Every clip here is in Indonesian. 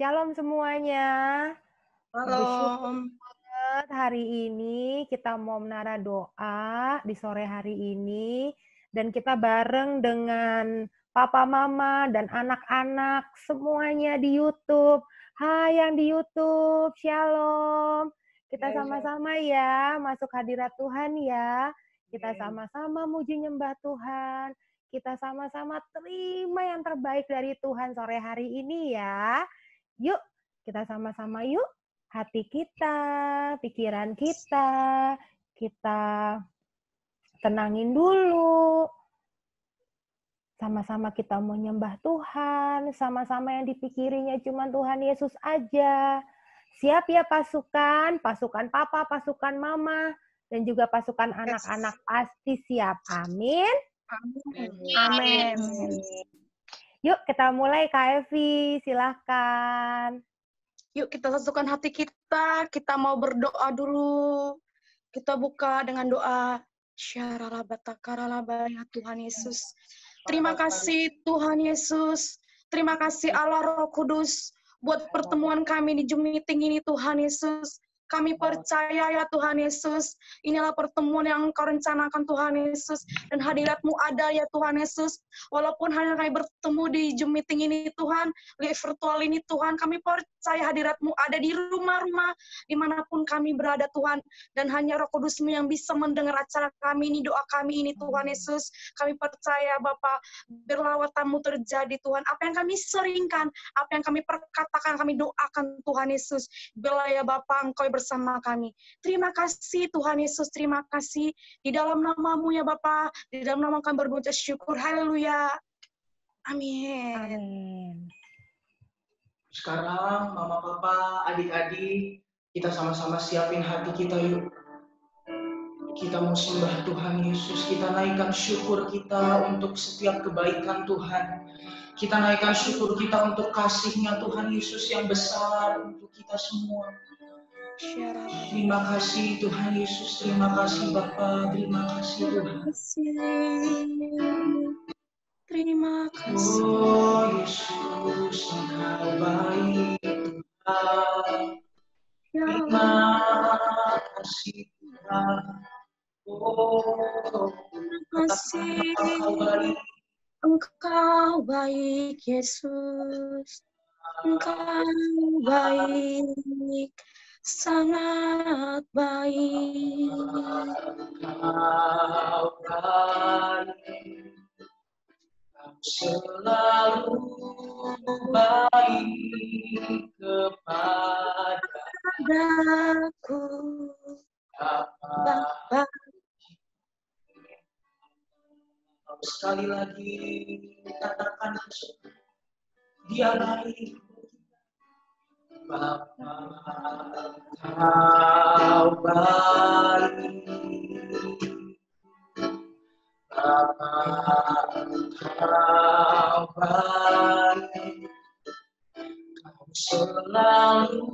Shalom semuanya. Bersyukur Shalom. banget hari ini kita mau menara doa di sore hari ini dan kita bareng dengan papa mama dan anak-anak semuanya di YouTube. Hai yang di YouTube, Shalom. Kita sama-sama ya masuk hadirat Tuhan ya. Kita sama-sama muji nyembah Tuhan. Kita sama-sama terima yang terbaik dari Tuhan sore hari ini ya. Yuk, kita sama-sama yuk. Hati kita, pikiran kita tenangin dulu. Sama-sama kita mau nyembah Tuhan, sama-sama yang dipikirinya cuma Tuhan Yesus aja. Siap ya pasukan papa, pasukan mama, dan juga pasukan anak-anak pasti siap. Amin. Amin. Yuk kita mulai Kak Evi, silahkan. Yuk kita satukan hati kita mau berdoa dulu. Kita buka dengan doa. Syaralabatakaralah ya Tuhan Yesus. Terima kasih Tuhan Yesus. Terima kasih Allah Roh Kudus buat pertemuan kami di Zoom meeting ini Tuhan Yesus. Kami percaya ya Tuhan Yesus, inilah pertemuan yang Engkau rencanakan Tuhan Yesus, dan hadirat-Mu ada ya Tuhan Yesus. Walaupun hanya kami bertemu di Zoom meeting ini Tuhan, di virtual ini Tuhan, kami percaya hadirat-Mu ada di rumah-rumah, dimanapun kami berada Tuhan, dan hanya Roh Kudus-Mu yang bisa mendengar acara kami ini, doa kami ini Tuhan Yesus. Kami percaya Bapa, biarlah lawatan-Mu terjadi Tuhan, apa yang kami seringkan, apa yang kami perkatakan, kami doakan Tuhan Yesus. Biarlah ya Bapa, Engkau bersama kami. Terima kasih Tuhan Yesus, terima kasih. Di dalam nama-Mu ya Bapa, di dalam nama kami berucap syukur. Haleluya. Amin. Amin. Sekarang mama papa, adik-adik, kita sama-sama siapin hati kita yuk. Kita mau sembah Tuhan Yesus, kita naikkan syukur kita untuk setiap kebaikan Tuhan. Kita naikkan syukur kita untuk kasih-Nya Tuhan Yesus yang besar untuk kita semua. Terima kasih Tuhan Yesus, terima kasih Bapa, terima kasih Tuhan. Terima kasih. Oh Yesus, Engkau baik Tuhan. Terima kasih Tuhan. Oh, terima kasih. Engkau baik Yesus. Engkau baik, sangat baik. Engkau baik, Kau selalu baik kepadaku, Bapa. Sekali lagi katakan Dia baik. Bapa, Kau baik. Bapa, Kau baik. Kau selalu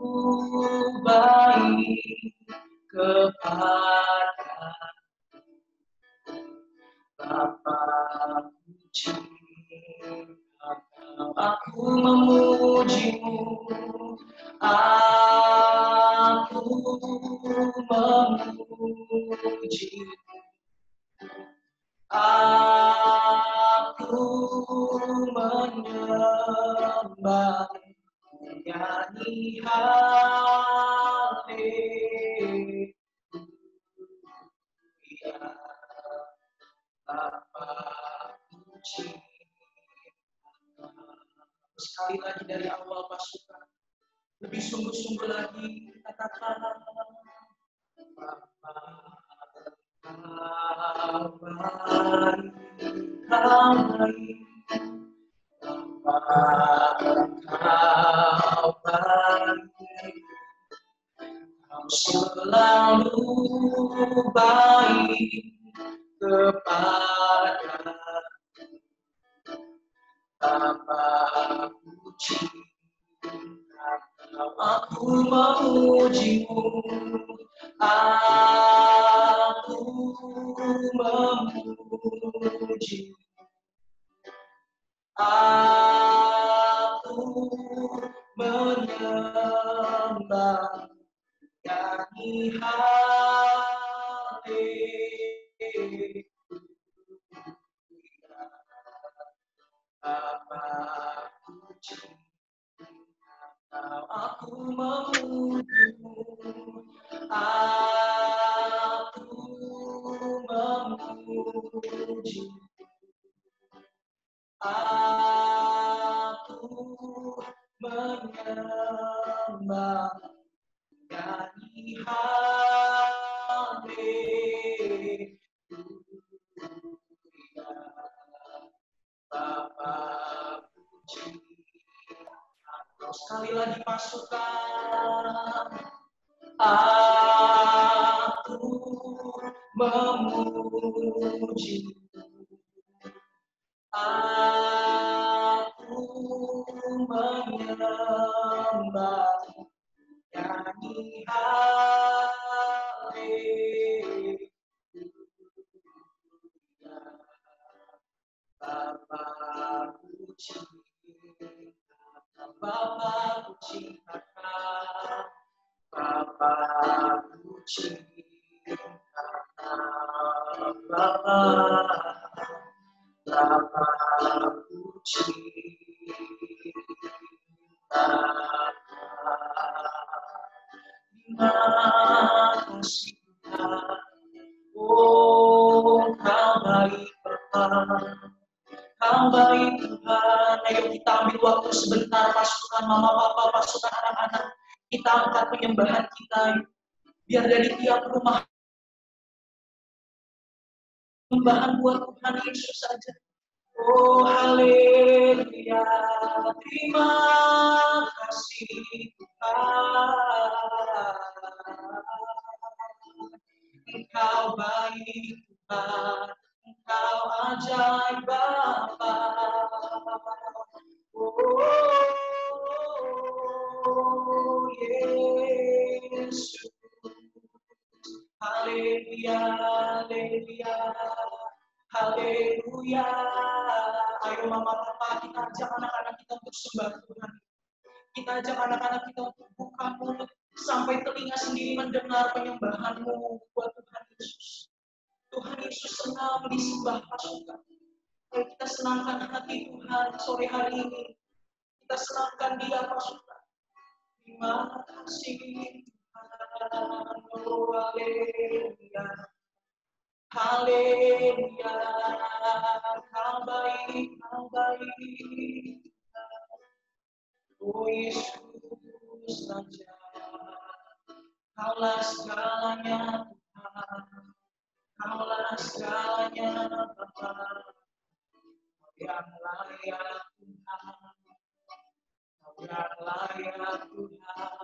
baik kepada Bapa, puji Engkau, aku memuji-Mu, aku memuji-Mu, aku menyembah, menyanyi haleluya. Bapa, puji. Sekali lagi dari awal pasukan, lebih sungguh-sungguh lagi katakan Bapa, Kau baik, Kau baik. Bapa, Kau baik. Kau selalu baik kepada Bapa, puji Engkau, aku memuji-Mu, aku memuji, aku menyembah, nyanyi haleluya. Bapa puji, aku memuji-Mu, aku memuji, aku menyembah, nyanyi haleluya. Bapa puji, atau sekali lagi pasukan, aku memuji, aku menyembah, nyanyi haleluya. Bapa puji, Bapa puji, Bapa puji, Bapa puji, terima kasih Tuhan. Oh, Kau baik Bapa, Kau baik Tuhan. Ayo kita ambil waktu sebentar, pasukan mama papa, pasukan anak-anak. Kita angkat penyembahan kita. Biar dari tiap rumah penyembahan buat Tuhan Yesus saja. Oh haleluya, terima kasih Tuhan. Engkau baik Tuhan, Engkau ajaib Bapa. Oh Yesus, haleluya, haleluya, haleluya. Ayo mama papa, kita ajak anak-anak kita untuk sembah Tuhan. Kita ajak anak-anak kita untuk buka mulut sampai telinga sendiri mendengar penyembahan-Mu buat Tuhan Yesus. Tuhan Yesus senang disembah pasukan. Ayo kita senangkan hati Tuhan sore hari ini. Kita senangkan Dia pasukan. Terima kasih Tuhan. Oh haleluya. Haleluya. Kau baik, Kau baik. Oh Yesus saja, Kaulah segalanya Tuhan, Kaulah segalanya Bapa, Kau yang layak Tuhan, Kau yang layak Tuhan,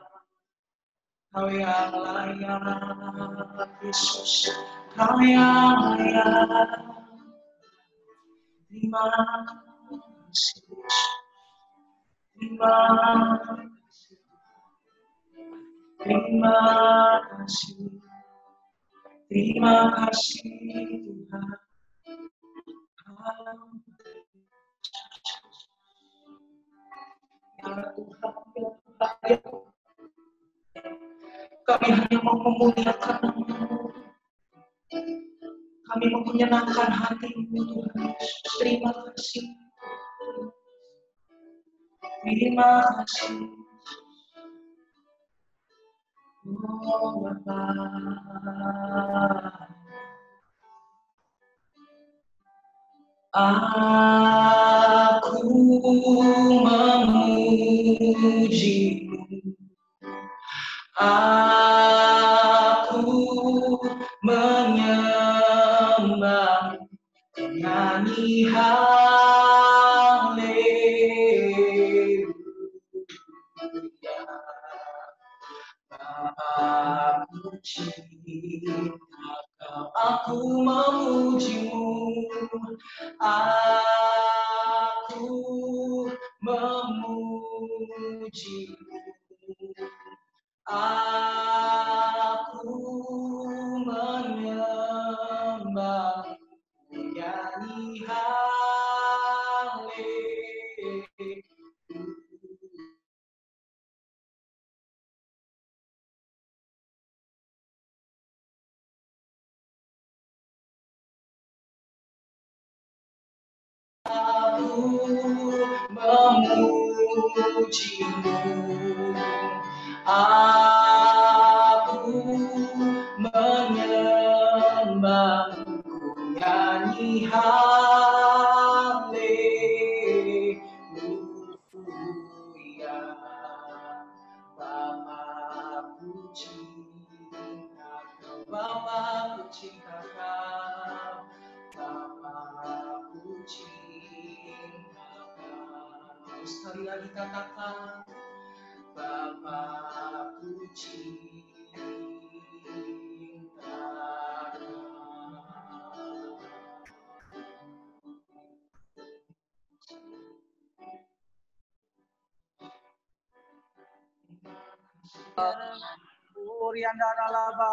Kau yang layak Yesus, Kau yang layak. Terima kasih, terima kasih, terima kasih, terima kasih Tuhan. Ya Tuhan, ya Tuhan, ya Tuhan. Kami hanya mau memuliakan-Mu. Kami mau menyenangkan hati-Mu Tuhan Yesus. Terima kasih. Terima kasih. Oh Bapa. Aku memuji-Mu. Aku menyembah, nyanyi haleluya. Bapa puji, aku memuji-Mu. Aku memuji-Mu. Aku menyembah, nyanyi haleluya. memujimu, aku menyembahmu, ku nyanyi haleluya. Bapa ku cinta Kau, Bapa ku cinta Kau, Bapa ku cinta Kau. Sekali lagi katakan, Bapa ku cinta Uriandaralaba.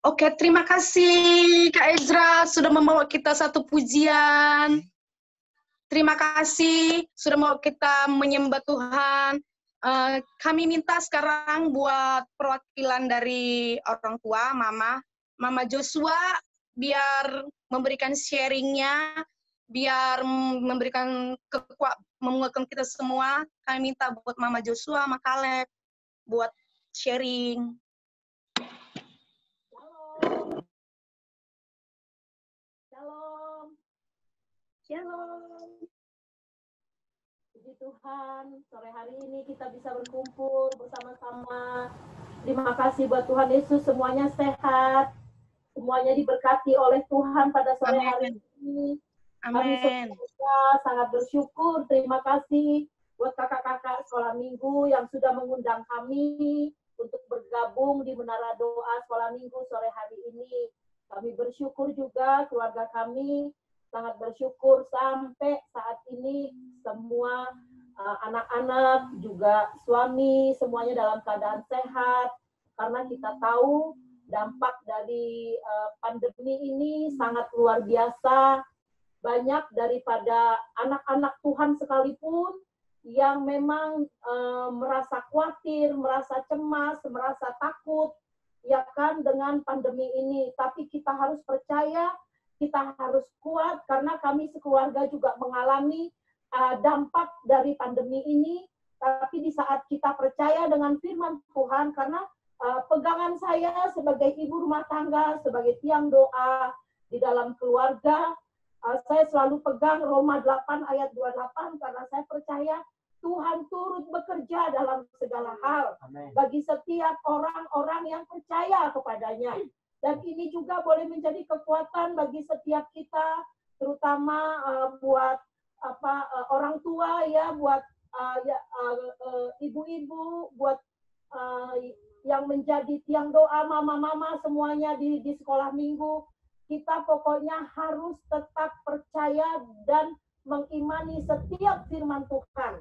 Oke, terima kasih Kak Ezra sudah membawa kita satu pujian. Terima kasih sudah mau kita menyembah Tuhan. Kami minta sekarang buat perwakilan dari orang tua, Mama Joshua, biar memberikan sharingnya, biar memberikan menguatkan kita semua. Kami minta buat Mama Joshua, Mama Caleb, buat sharing. Shalom. Shalom. Puji Tuhan, sore hari ini kita bisa berkumpul bersama-sama. Terima kasih buat Tuhan Yesus, semuanya sehat. Semuanya diberkati oleh Tuhan pada sore hari ini. Kami semua sangat bersyukur. Terima kasih buat kakak-kakak sekolah minggu yang sudah mengundang kami untuk bergabung di Menara Doa Sekolah Minggu sore hari ini. Kami bersyukur juga, keluarga kami sangat bersyukur sampai saat ini semua anak-anak juga suami semuanya dalam keadaan sehat, karena kita tahu dampak dari pandemi ini sangat luar biasa. Banyak daripada anak-anak Tuhan sekalipun yang memang merasa khawatir, merasa cemas, merasa takut, ya kan, dengan pandemi ini. Tapi kita harus percaya, kita harus kuat, karena kami sekeluarga juga mengalami dampak dari pandemi ini. Tapi di saat kita percaya dengan firman Tuhan, karena pegangan saya sebagai ibu rumah tangga, sebagai tiang doa di dalam keluarga, saya selalu pegang Roma 8 ayat 28, karena saya percaya Tuhan turut bekerja dalam segala hal. Amen. Bagi setiap orang-orang yang percaya kepadanya. Dan ini juga boleh menjadi kekuatan bagi setiap kita, terutama buat orang tua ya, buat ibu-ibu, buat yang menjadi tiang doa, mama-mama semuanya di sekolah minggu. Kita pokoknya harus tetap percaya dan mengimani setiap firman Tuhan.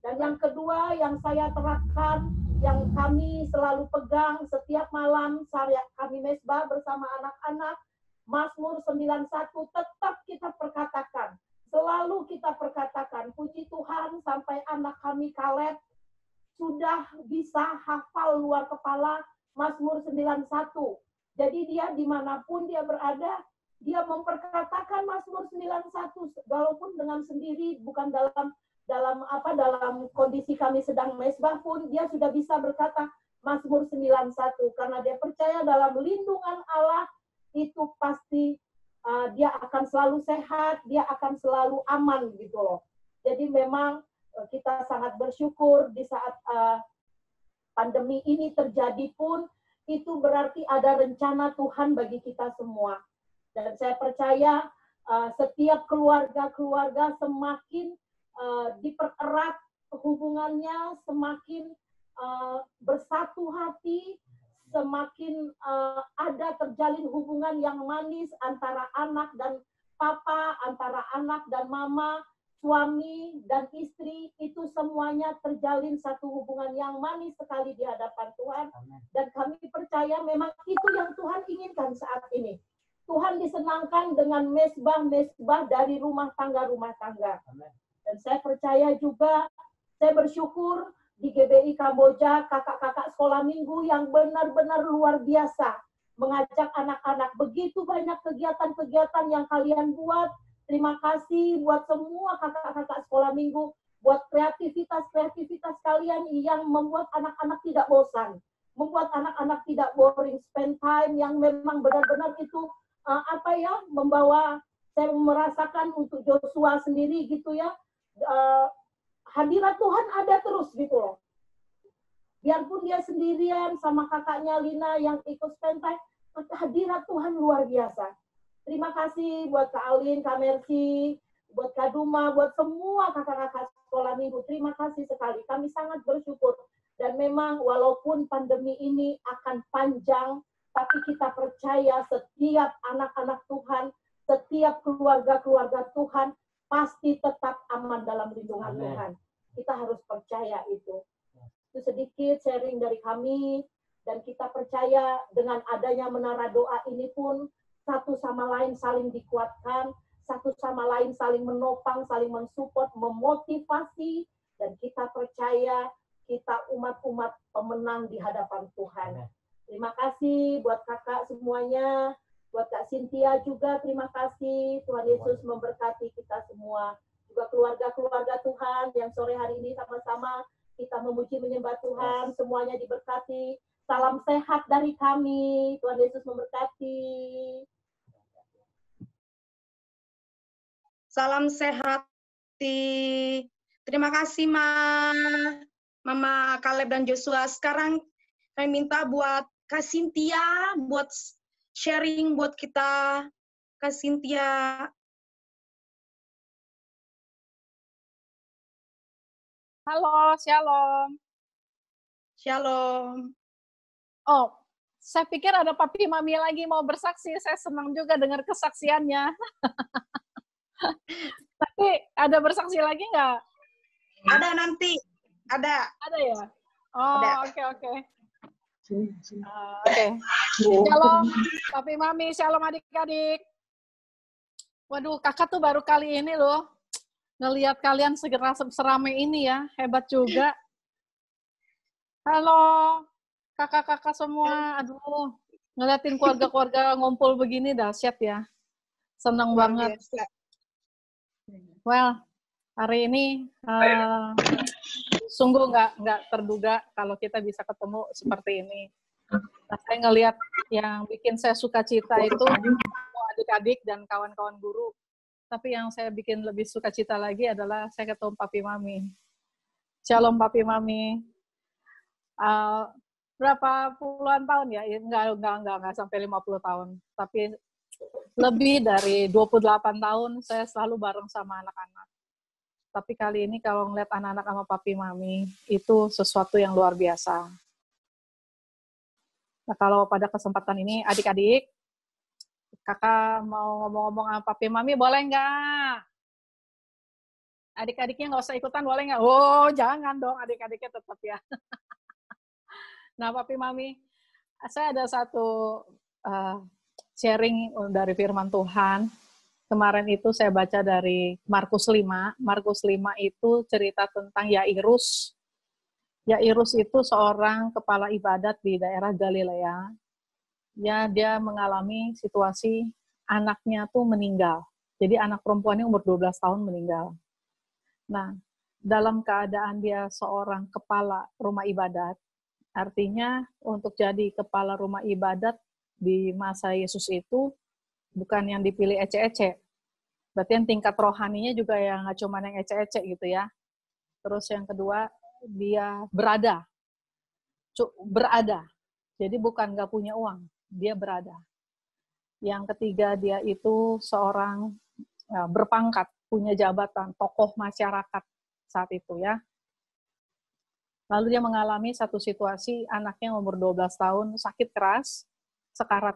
Dan yang kedua yang saya terapkan, yang kami selalu pegang setiap malam kami mesbah bersama anak-anak, Mazmur 91 tetap kita perkatakan. Selalu kita perkatakan, puji Tuhan sampai anak kami Caleb sudah bisa hafal luar kepala Mazmur 91. Jadi dia dimanapun dia berada, dia memperkatakan Mazmur 91, walaupun dengan sendiri, bukan dalam kondisi kami sedang mesbah pun, dia sudah bisa berkata Mazmur 91, karena dia percaya dalam lindungan Allah itu pasti dia akan selalu sehat, dia akan selalu aman gitu loh. Jadi memang kita sangat bersyukur di saat pandemi ini terjadi pun, itu berarti ada rencana Tuhan bagi kita semua. Dan saya percaya setiap keluarga-keluarga semakin dipererat hubungannya, semakin bersatu hati, semakin ada terjalin hubungan yang manis antara anak dan papa, antara anak dan mama, suami dan istri, itu semuanya terjalin satu hubungan yang manis sekali di hadapan Tuhan. Dan kami percaya memang itu yang Tuhan inginkan saat ini. Tuhan disenangkan dengan mesbah-mesbah dari rumah tangga. Dan saya percaya juga, saya bersyukur di GBI Kamboja, kakak-kakak sekolah minggu yang benar-benar luar biasa mengajak anak-anak. Begitu banyak kegiatan-kegiatan yang kalian buat. Terima kasih buat semua kakak-kakak sekolah minggu, buat kreativitas kalian yang membuat anak-anak tidak bosan, membuat anak-anak tidak boring, spend time yang memang benar-benar itu membawa, saya merasakan untuk Joshua sendiri gitu ya, hadirat Tuhan ada terus gitu loh. Biarpun dia sendirian sama kakaknya Lina yang ikut spend time, hadirat Tuhan luar biasa. Terima kasih buat Kak Alin, Kak Mercy, buat Kak Duma, buat semua kakak-kakak sekolah minggu. Terima kasih sekali. Kami sangat bersyukur. Dan memang walaupun pandemi ini akan panjang, tapi kita percaya setiap anak-anak Tuhan, setiap keluarga-keluarga Tuhan, pasti tetap aman dalam lindungan Tuhan. Kita harus percaya itu. Itu sedikit sharing dari kami, dan kita percaya dengan adanya menara doa ini pun, satu sama lain saling dikuatkan, satu sama lain saling menopang, saling mensupport, memotivasi, dan kita percaya kita umat-umat pemenang di hadapan Tuhan. Terima kasih buat kakak semuanya, buat Kak Cynthia juga terima kasih. Tuhan Yesus memberkati kita semua. Juga keluarga-keluarga Tuhan yang sore hari ini sama-sama kita memuji menyembah Tuhan, semuanya diberkati. Salam sehat dari kami. Tuhan Yesus memberkati. Salam sehat. Terima kasih Mama Caleb dan Joshua. Sekarang kami minta buat Kak Cynthia buat sharing buat kita. Kak Cynthia. Halo, shalom. Shalom. Oh, saya pikir ada Papi Mami lagi mau bersaksi. Saya senang juga dengar kesaksiannya. Tapi ada bersaksi lagi nggak? Ada nanti. Ada. Ada ya? Oh, oke. Oke. Shalom, Papi Mami. Shalom adik-adik. Waduh, kakak tuh baru kali ini loh ngelihat kalian segera seramai ini ya. Hebat juga. Halo, kakak-kakak semua. Aduh, ngeliatin keluarga-keluarga ngumpul begini dahsyat ya. Seneng banget. Well, hari ini sungguh nggak terduga kalau kita bisa ketemu seperti ini. Nah, saya ngelihat yang bikin saya sukacita itu semua adik-adik dan kawan-kawan guru. Tapi yang saya bikin lebih sukacita lagi adalah saya ketemu Papi Mami. Shalom Papi Mami. Berapa puluhan tahun ya? Enggak sampai 50 tahun. Tapi lebih dari 28 tahun saya selalu bareng sama anak-anak. Tapi kali ini kalau ngeliat anak-anak sama Papi Mami, itu sesuatu yang luar biasa. Nah, kalau pada kesempatan ini, adik-adik, kakak mau ngomong-ngomong sama Papi Mami, boleh nggak? Adik-adiknya nggak usah ikutan, boleh nggak? Oh, jangan dong, adik-adiknya tetap ya. Nah, Papi Mami, saya ada satu sharing dari firman Tuhan. Kemarin itu saya baca dari Markus 5. Markus 5 itu cerita tentang Yairus. Yairus itu seorang kepala ibadat di daerah Galilea. Ya, dia mengalami situasi anaknya tuh meninggal. Jadi anak perempuannya umur 12 tahun meninggal. Nah, dalam keadaan dia seorang kepala rumah ibadat, artinya untuk jadi kepala rumah ibadat di masa Yesus itu bukan yang dipilih ece-ece. Berarti yang tingkat rohaninya juga yang nggak cuma yang ece-ece gitu ya. Terus yang kedua, dia berada. Berada. Jadi bukan nggak punya uang, dia berada. Yang ketiga, dia itu seorang berpangkat, punya jabatan, tokoh masyarakat saat itu ya. Lalu dia mengalami satu situasi, anaknya umur 12 tahun, sakit keras, sekarat.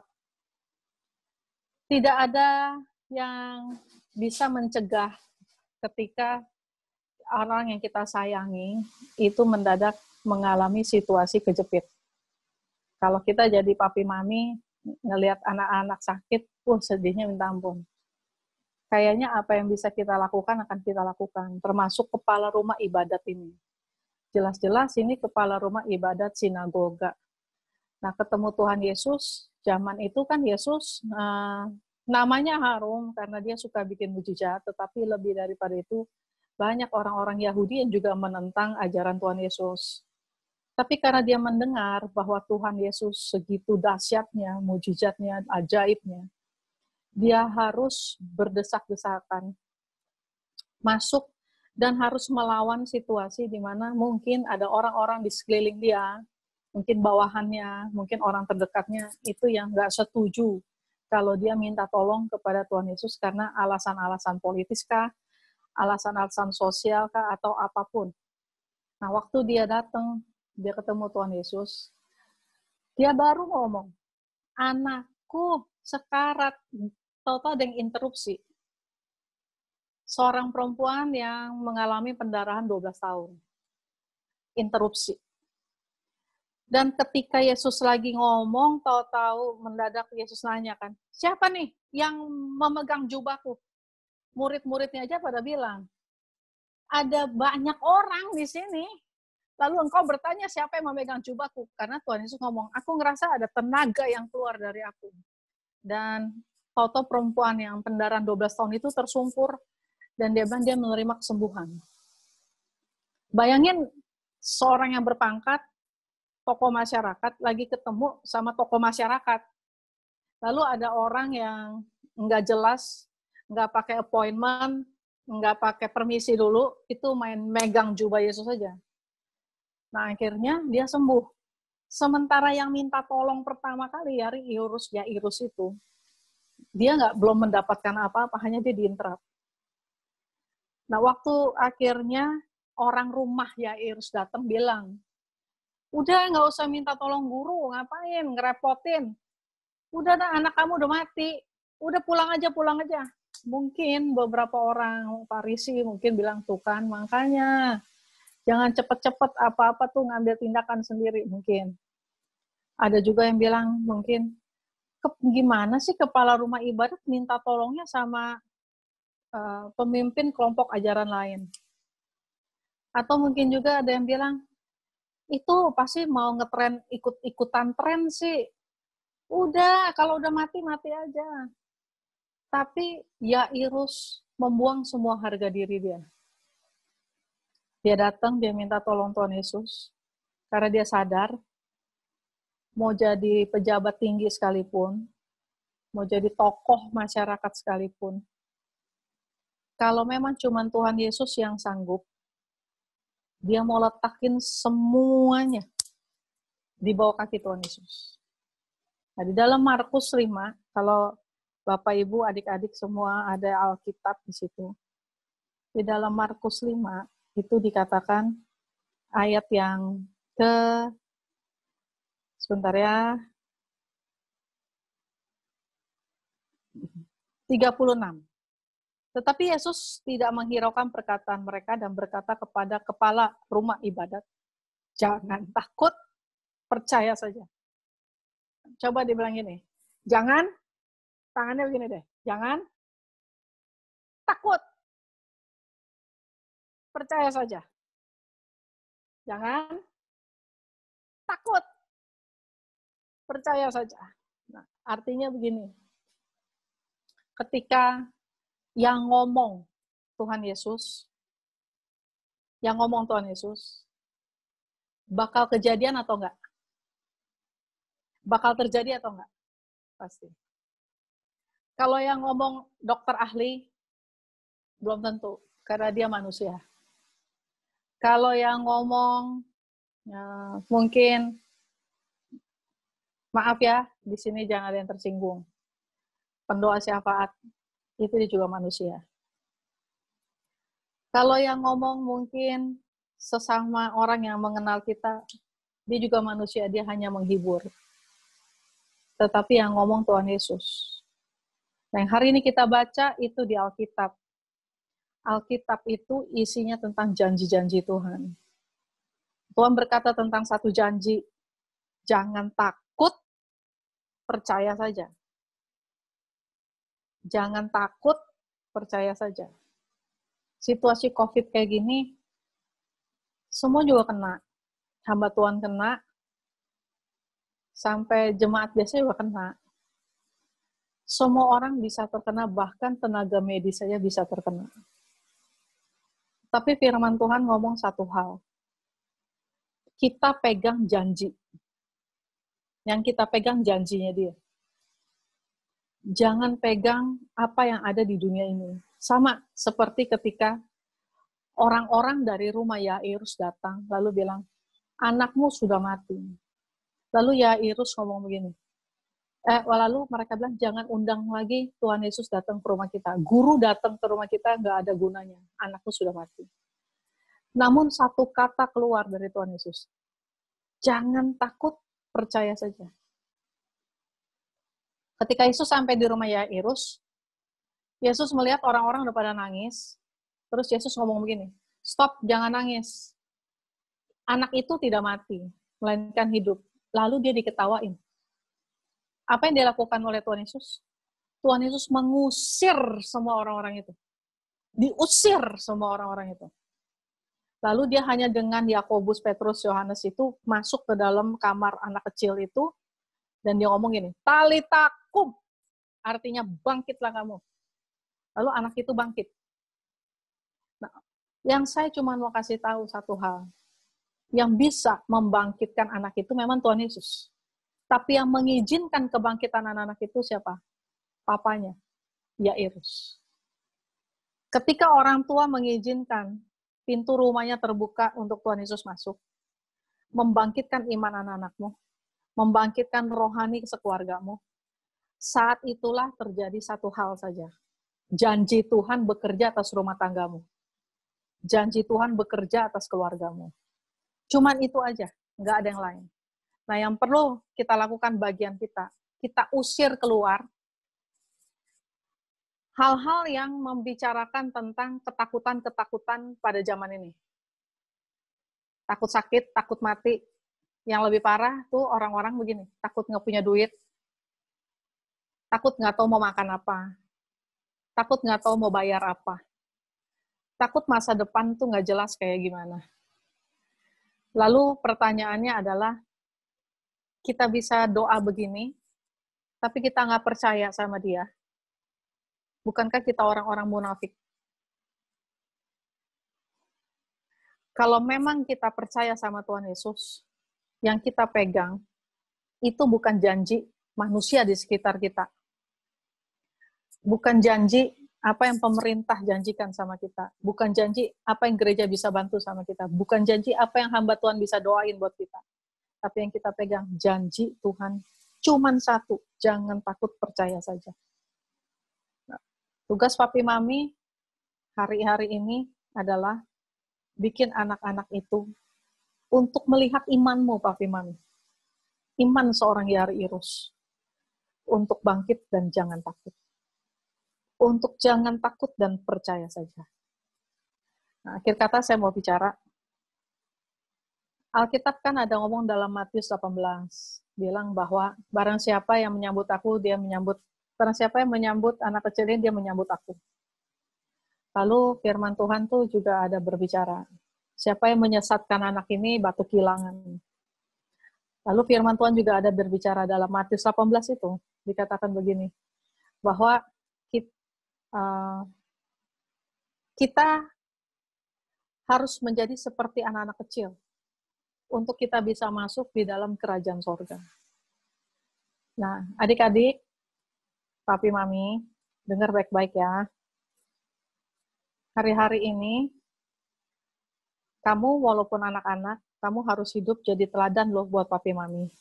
Tidak ada yang bisa mencegah ketika orang yang kita sayangi itu mendadak mengalami situasi kejepit. Kalau kita jadi papi mami, ngelihat anak-anak sakit, sedihnya minta ampun. Kayaknya apa yang bisa kita lakukan akan kita lakukan, termasuk kepala rumah ibadat ini. Jelas-jelas ini kepala rumah ibadat sinagoga. Nah, ketemu Tuhan Yesus, zaman itu kan Yesus namanya harum karena dia suka bikin mujizat, tetapi lebih daripada itu, banyak orang-orang Yahudi yang juga menentang ajaran Tuhan Yesus. Tapi karena dia mendengar bahwa Tuhan Yesus segitu dahsyatnya, mujizatnya, ajaibnya, dia harus berdesak-desakan masuk dan harus melawan situasi di mana mungkin ada orang-orang di sekeliling dia, mungkin bawahannya, mungkin orang terdekatnya itu yang nggak setuju kalau dia minta tolong kepada Tuhan Yesus karena alasan-alasan politis kah, alasan-alasan sosial kah, atau apapun. Nah, waktu dia datang, dia ketemu Tuhan Yesus, dia baru ngomong, anakku sekarat, tahu-tahu ada yang interupsi. Seorang perempuan yang mengalami pendarahan 12 tahun. Interupsi. Dan ketika Yesus lagi ngomong, tahu-tahu mendadak Yesus nanya kan, siapa nih yang memegang jubahku? Murid-muridnya aja pada bilang, ada banyak orang di sini. Lalu engkau bertanya siapa yang memegang jubahku? Karena Tuhan Yesus ngomong, aku ngerasa ada tenaga yang keluar dari aku. Dan tahu-tahu perempuan yang pendarahan 12 tahun itu tersungkur, dan dia bilang dia menerima kesembuhan. Bayangin seorang yang berpangkat, tokoh masyarakat, lagi ketemu sama tokoh masyarakat. Lalu ada orang yang nggak jelas, nggak pakai appointment, nggak pakai permisi dulu, itu main megang jubah Yesus saja. Nah, akhirnya dia sembuh. Sementara yang minta tolong pertama kali, Yairus itu, dia belum mendapatkan apa-apa, hanya dia diinterap. Nah, waktu akhirnya orang rumah Yairus datang bilang, udah nggak usah minta tolong guru, ngapain, ngerepotin. Udah anak kamu udah mati, udah pulang aja. Mungkin beberapa orang Farisi mungkin bilang, tuh kan, makanya jangan cepet-cepet apa-apa tuh ngambil tindakan sendiri mungkin. Ada juga yang bilang mungkin, gimana sih kepala rumah ibadat minta tolongnya sama pemimpin kelompok ajaran lain. Atau mungkin juga ada yang bilang, itu pasti mau ngetren, ikut-ikutan tren sih. Udah, kalau udah mati aja. Tapi Yairus membuang semua harga diri dia. Dia datang, dia minta tolong Tuhan Yesus, karena dia sadar, mau jadi pejabat tinggi sekalipun, mau jadi tokoh masyarakat sekalipun, kalau memang cuma Tuhan Yesus yang sanggup, dia mau letakin semuanya di bawah kaki Tuhan Yesus. Nah, di dalam Markus 5, kalau Bapak, Ibu, adik-adik semua ada Alkitab di situ. Di dalam Markus 5, itu dikatakan ayat yang sebentar ya, 36. Tetapi Yesus tidak menghiraukan perkataan mereka dan berkata kepada kepala rumah ibadat, jangan takut, percaya saja. Coba dibilang gini, jangan, tangannya begini deh, jangan takut, percaya saja. Jangan takut, percaya saja. Nah, artinya begini, ketika yang ngomong Tuhan Yesus, bakal kejadian atau enggak? Bakal terjadi atau enggak? Pasti. Kalau yang ngomong dokter ahli, belum tentu, karena dia manusia. Kalau yang ngomong, ya, mungkin, maaf ya, di sini jangan ada yang tersinggung. Pendoa syafaat, itu dia juga manusia. Kalau yang ngomong mungkin sesama orang yang mengenal kita, dia juga manusia, dia hanya menghibur. Tetapi yang ngomong Tuhan Yesus. Nah, yang hari ini kita baca itu di Alkitab. Alkitab itu isinya tentang janji-janji Tuhan. Tuhan berkata tentang satu janji, jangan takut, percaya saja. Jangan takut, percaya saja. Situasi COVID kayak gini, semua juga kena. Hamba Tuhan kena, sampai jemaat biasa juga kena. Semua orang bisa terkena, bahkan tenaga medis saja bisa terkena. Tapi firman Tuhan ngomong satu hal. Kita pegang janji. Yang kita pegang janjinya dia. Jangan pegang apa yang ada di dunia ini. Sama seperti ketika orang-orang dari rumah Yairus datang, lalu bilang, anakmu sudah mati. Lalu Yairus ngomong begini, lalu mereka bilang, jangan undang lagi Tuhan Yesus datang ke rumah kita. Guru datang ke rumah kita, nggak ada gunanya. Anakku sudah mati. Namun satu kata keluar dari Tuhan Yesus. Jangan takut, percaya saja. Ketika Yesus sampai di rumah Yairus, Yesus melihat orang-orang udah pada nangis. Terus Yesus ngomong begini, stop, jangan nangis. Anak itu tidak mati, melainkan hidup. Lalu dia diketawain. Apa yang dilakukan oleh Tuhan Yesus? Tuhan Yesus mengusir semua orang-orang itu. Diusir semua orang-orang itu. Lalu dia hanya dengan Yakobus, Petrus, Yohanes itu masuk ke dalam kamar anak kecil itu, dan dia ngomong gini, Talita kum, artinya bangkitlah kamu. Lalu anak itu bangkit. Nah, yang saya cuma mau kasih tahu satu hal, yang bisa membangkitkan anak itu memang Tuhan Yesus. Tapi yang mengizinkan kebangkitan anak-anak itu siapa? Papanya, Yairus. Ketika orang tua mengizinkan pintu rumahnya terbuka untuk Tuhan Yesus masuk, membangkitkan iman anak-anakmu, membangkitkan rohani kekeluargamu, saat itulah terjadi satu hal saja. Janji Tuhan bekerja atas rumah tanggamu. Janji Tuhan bekerja atas keluargamu. Cuman itu aja, nggak ada yang lain. Nah, yang perlu kita lakukan bagian kita usir keluar hal-hal yang membicarakan tentang ketakutan-ketakutan pada zaman ini. Takut sakit, takut mati. Yang lebih parah tuh orang-orang begini, takut nggak punya duit, takut nggak tahu mau makan apa, takut nggak tahu mau bayar apa, takut masa depan tuh nggak jelas kayak gimana. Lalu pertanyaannya adalah, kita bisa doa begini, tapi kita nggak percaya sama dia. Bukankah kita orang-orang munafik? Kalau memang kita percaya sama Tuhan Yesus, yang kita pegang, itu bukan janji manusia di sekitar kita. Bukan janji apa yang pemerintah janjikan sama kita. Bukan janji apa yang gereja bisa bantu sama kita. Bukan janji apa yang hamba Tuhan bisa doain buat kita. Tapi yang kita pegang, janji Tuhan cuman satu, jangan takut, percaya saja. Nah, tugas Papi Mami hari-hari ini adalah bikin anak-anak itu untuk melihat imanmu, Papi Mami. Iman seorang Yairus. Untuk bangkit dan jangan takut. Untuk jangan takut dan percaya saja. Nah, akhir kata saya mau bicara. Alkitab kan ada ngomong dalam Matius 18, bilang bahwa barang siapa yang menyambut aku, barang siapa yang menyambut anak kecil ini, dia menyambut aku. Lalu firman Tuhan tuh juga ada berbicara, siapa yang menyesatkan anak ini, batu kilangan. Lalu firman Tuhan juga ada berbicara dalam Matius 18 itu, dikatakan begini, bahwa kita harus menjadi seperti anak-anak kecil, untuk kita bisa masuk di dalam kerajaan sorga. Nah, adik-adik, Papi Mami, dengar baik-baik ya. Hari-hari ini, kamu walaupun anak-anak, kamu harus hidup jadi teladan loh buat Papi Mami.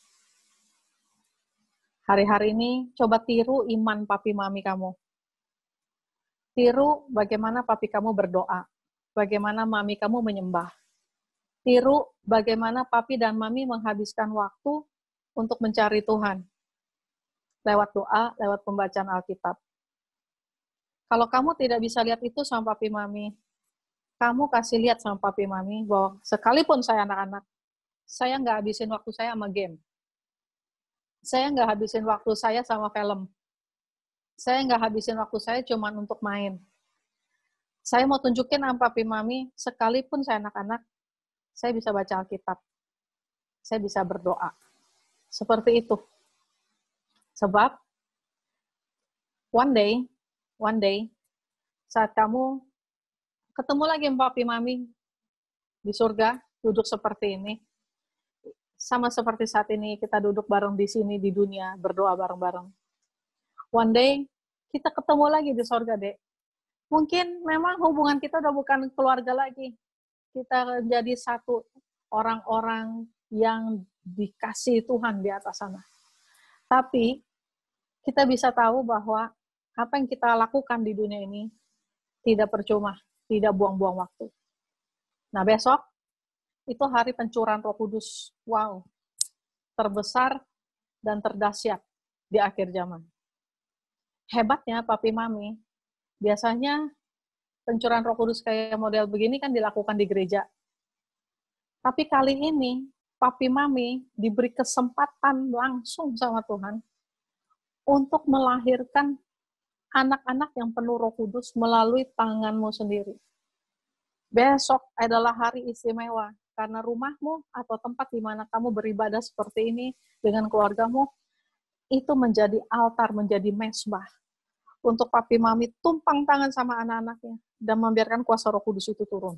Hari-hari ini, coba tiru iman Papi Mami kamu. Tiru bagaimana Papi kamu berdoa. Bagaimana Mami kamu menyembah. Tiru bagaimana Papi dan Mami menghabiskan waktu untuk mencari Tuhan. Lewat doa, lewat pembacaan Alkitab. Kalau kamu tidak bisa lihat itu sama Papi Mami, kamu kasih lihat sama Papi Mami bahwa sekalipun saya anak-anak, saya nggak habisin waktu saya sama game. Saya nggak habisin waktu saya sama film. Saya nggak habisin waktu saya cuma untuk main. Saya mau tunjukin sama Papi Mami, sekalipun saya anak-anak, saya bisa baca Alkitab. Saya bisa berdoa. Seperti itu. Sebab, one day, saat kamu ketemu lagi sama Papi Mami di surga, duduk seperti ini, sama seperti saat ini kita duduk bareng di sini di dunia, berdoa bareng-bareng. One day, kita ketemu lagi di surga, Dek. Mungkin memang hubungan kita udah bukan keluarga lagi. Kita jadi satu orang-orang yang dikasih Tuhan di atas sana. Tapi, kita bisa tahu bahwa apa yang kita lakukan di dunia ini tidak percuma, tidak buang-buang waktu. Nah, besok itu hari pencurahan Roh Kudus. Wow, terbesar dan terdahsyat di akhir zaman. Hebatnya Papi Mami, biasanya pencurahan Roh Kudus kayak model begini kan dilakukan di gereja. Tapi kali ini Papi Mami diberi kesempatan langsung sama Tuhan untuk melahirkan anak-anak yang penuh Roh Kudus melalui tanganmu sendiri. Besok adalah hari istimewa, karena rumahmu atau tempat di mana kamu beribadah seperti ini dengan keluargamu, itu menjadi altar, menjadi mezbah. Untuk Papi Mami tumpang tangan sama anak-anaknya, dan membiarkan kuasa Roh Kudus itu turun.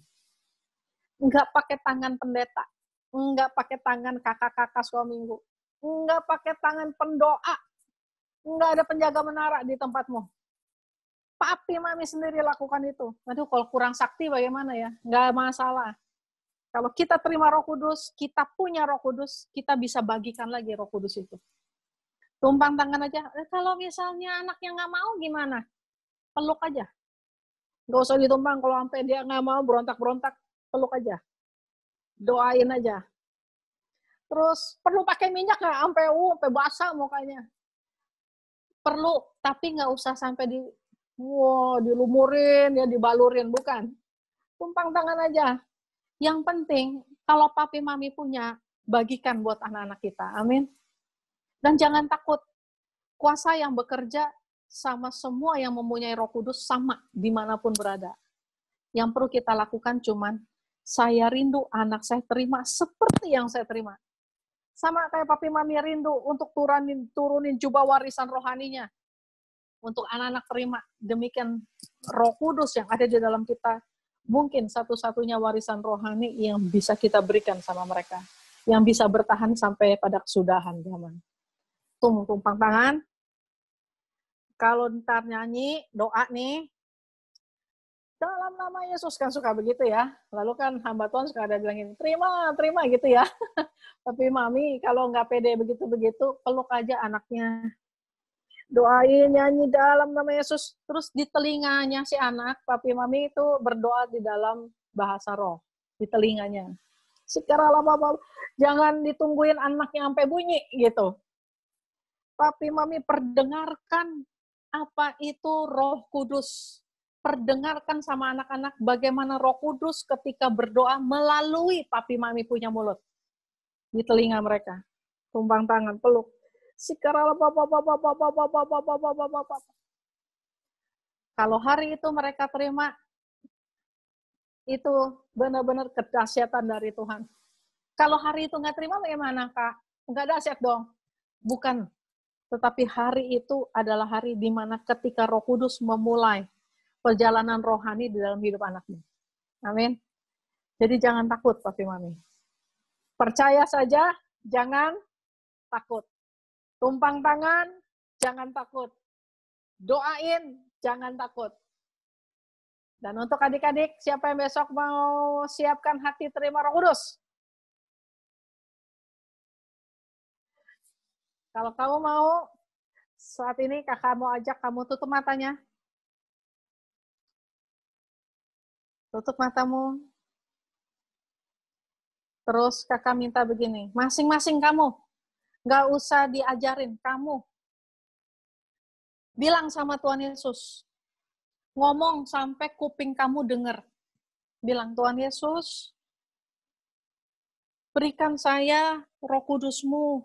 Enggak pakai tangan pendeta, enggak pakai tangan kakak-kakak suamiku, enggak pakai tangan pendoa, enggak ada penjaga menara di tempatmu. Papi Mami sendiri lakukan itu. Aduh, kalau kurang sakti bagaimana ya? Nggak masalah. Kalau kita terima Roh Kudus, kita punya Roh Kudus, kita bisa bagikan lagi Roh Kudus itu. Tumpang tangan aja. Kalau misalnya anaknya nggak mau gimana? Peluk aja. Nggak usah ditumpang. Kalau sampai dia nggak mau berontak-berontak, peluk aja. Doain aja. Terus, perlu pakai minyak nggak? Sampai basah mukanya. Perlu, tapi nggak usah sampai dilumurin, ya dibalurin, bukan. Tumpang tangan aja. Yang penting, kalau Papi Mami punya, bagikan buat anak-anak kita. Amin. Dan jangan takut. Kuasa yang bekerja sama semua yang mempunyai Roh Kudus sama dimanapun berada. Yang perlu kita lakukan cuman, saya rindu anak saya terima seperti yang saya terima. Sama kayak Papi Mami rindu untuk turunin jubah warisan rohaninya. Untuk anak-anak terima, demikian Roh Kudus yang ada di dalam kita, mungkin satu-satunya warisan rohani yang bisa kita berikan sama mereka, yang bisa bertahan sampai pada kesudahan zaman. Tumpang tangan, kalau ntar nyanyi, doa nih, dalam nama Yesus, kan suka begitu ya, lalu kan hamba Tuhan suka ada bilangin, terima gitu ya. Tapi Mami, kalau nggak pede begitu-begitu, peluk aja anaknya. Doain, nyanyi dalam nama Yesus. Terus di telinganya si anak, Papi Mami itu berdoa di dalam bahasa roh. Di telinganya. Sekarang lama, jangan ditungguin anaknya sampai bunyi gitu. Papi Mami perdengarkan apa itu Roh Kudus. Perdengarkan sama anak-anak bagaimana Roh Kudus ketika berdoa melalui Papi Mami punya mulut. Di telinga mereka. Tumpang tangan, peluk. Kalau hari itu mereka terima, itu benar-benar kedahsyatan dari Tuhan. Kalau hari itu nggak terima, bagaimana, Kak? Nggak dahsyat dong. Bukan. Tetapi hari itu adalah hari di mana ketika Roh Kudus memulai perjalanan rohani di dalam hidup anakmu. Amin. Jadi jangan takut, Papi Mami. Percaya saja, jangan takut. Tumpang tangan, jangan takut. doain, jangan takut. Dan untuk adik-adik, siapa yang besok mau siapkan hati terima Roh Kudus? Kalau kamu mau, saat ini kakak mau ajak kamu tutup matanya. Tutup matamu. Terus kakak minta begini, masing-masing kamu, nggak usah diajarin, kamu bilang sama Tuhan Yesus, ngomong sampai kuping kamu dengar. Bilang, Tuhan Yesus, berikan saya Roh Kudus-Mu.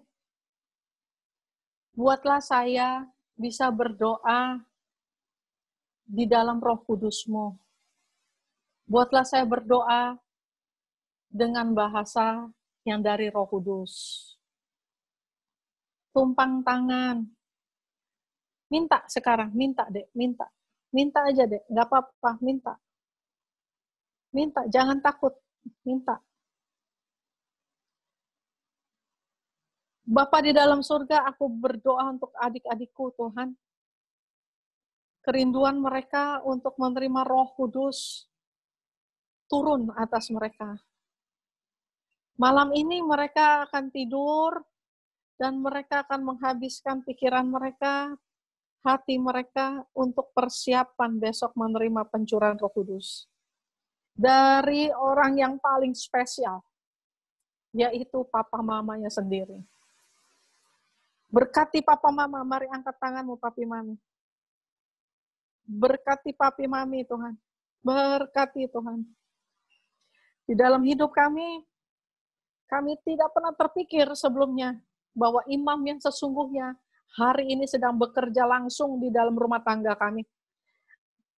Buatlah saya bisa berdoa di dalam Roh Kudus-Mu. Buatlah saya berdoa dengan bahasa yang dari Roh Kudus. Tumpang tangan. Minta sekarang, minta dek, minta. Minta aja dek, nggak apa-apa, minta. Minta, jangan takut, minta. Bapa di dalam surga, aku berdoa untuk adik-adikku, Tuhan. Kerinduan mereka untuk menerima Roh Kudus turun atas mereka. Malam ini mereka akan tidur dan mereka akan menghabiskan pikiran mereka, hati mereka untuk persiapan besok menerima pencurahan Roh Kudus. Dari orang yang paling spesial, yaitu papa mamanya sendiri. Berkati papa mama, mari angkat tanganmu papi mami. Berkati papi mami Tuhan. Berkati Tuhan. Di dalam hidup kami tidak pernah terpikir sebelumnya bahwa imam yang sesungguhnya hari ini sedang bekerja langsung di dalam rumah tangga kami.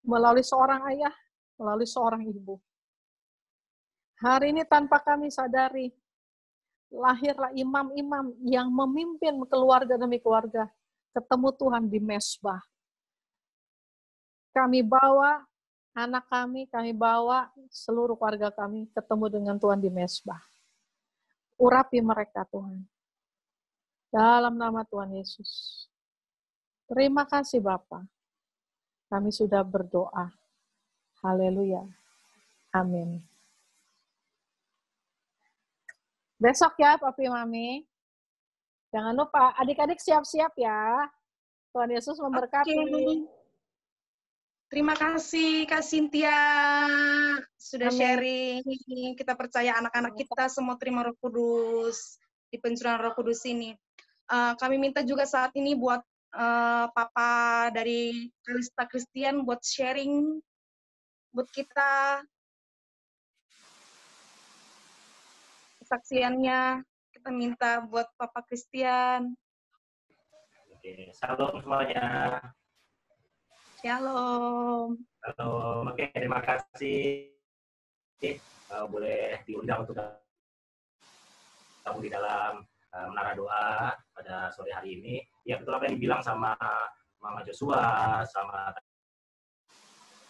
Melalui seorang ayah, melalui seorang ibu. Hari ini tanpa kami sadari, lahirlah imam-imam yang memimpin keluarga demi keluarga. Ketemu Tuhan di mesbah. Kami bawa anak kami bawa seluruh keluarga kami ketemu dengan Tuhan di mesbah. Urapi mereka Tuhan. Dalam nama Tuhan Yesus. Terima kasih Bapa. Kami sudah berdoa. Haleluya. Amin. Besok ya Papi Mami. Jangan lupa adik-adik siap-siap ya. Tuhan Yesus memberkati. Oke. Terima kasih Kak Cynthia sudah sharing. Kita percaya anak-anak kita semua terima Roh Kudus di pencurahan Roh Kudus ini. Kami minta juga saat ini buat Papa dari Kalista Christian buat sharing buat kita kesaksiannya. Kita minta buat Papa Christian. Oke, salam semuanya. Shalom. Halo, oke, terima kasih boleh diundang untuk kamu di dalam menara doa pada sore hari ini. Ya betul apa yang dibilang sama Mama Joshua, sama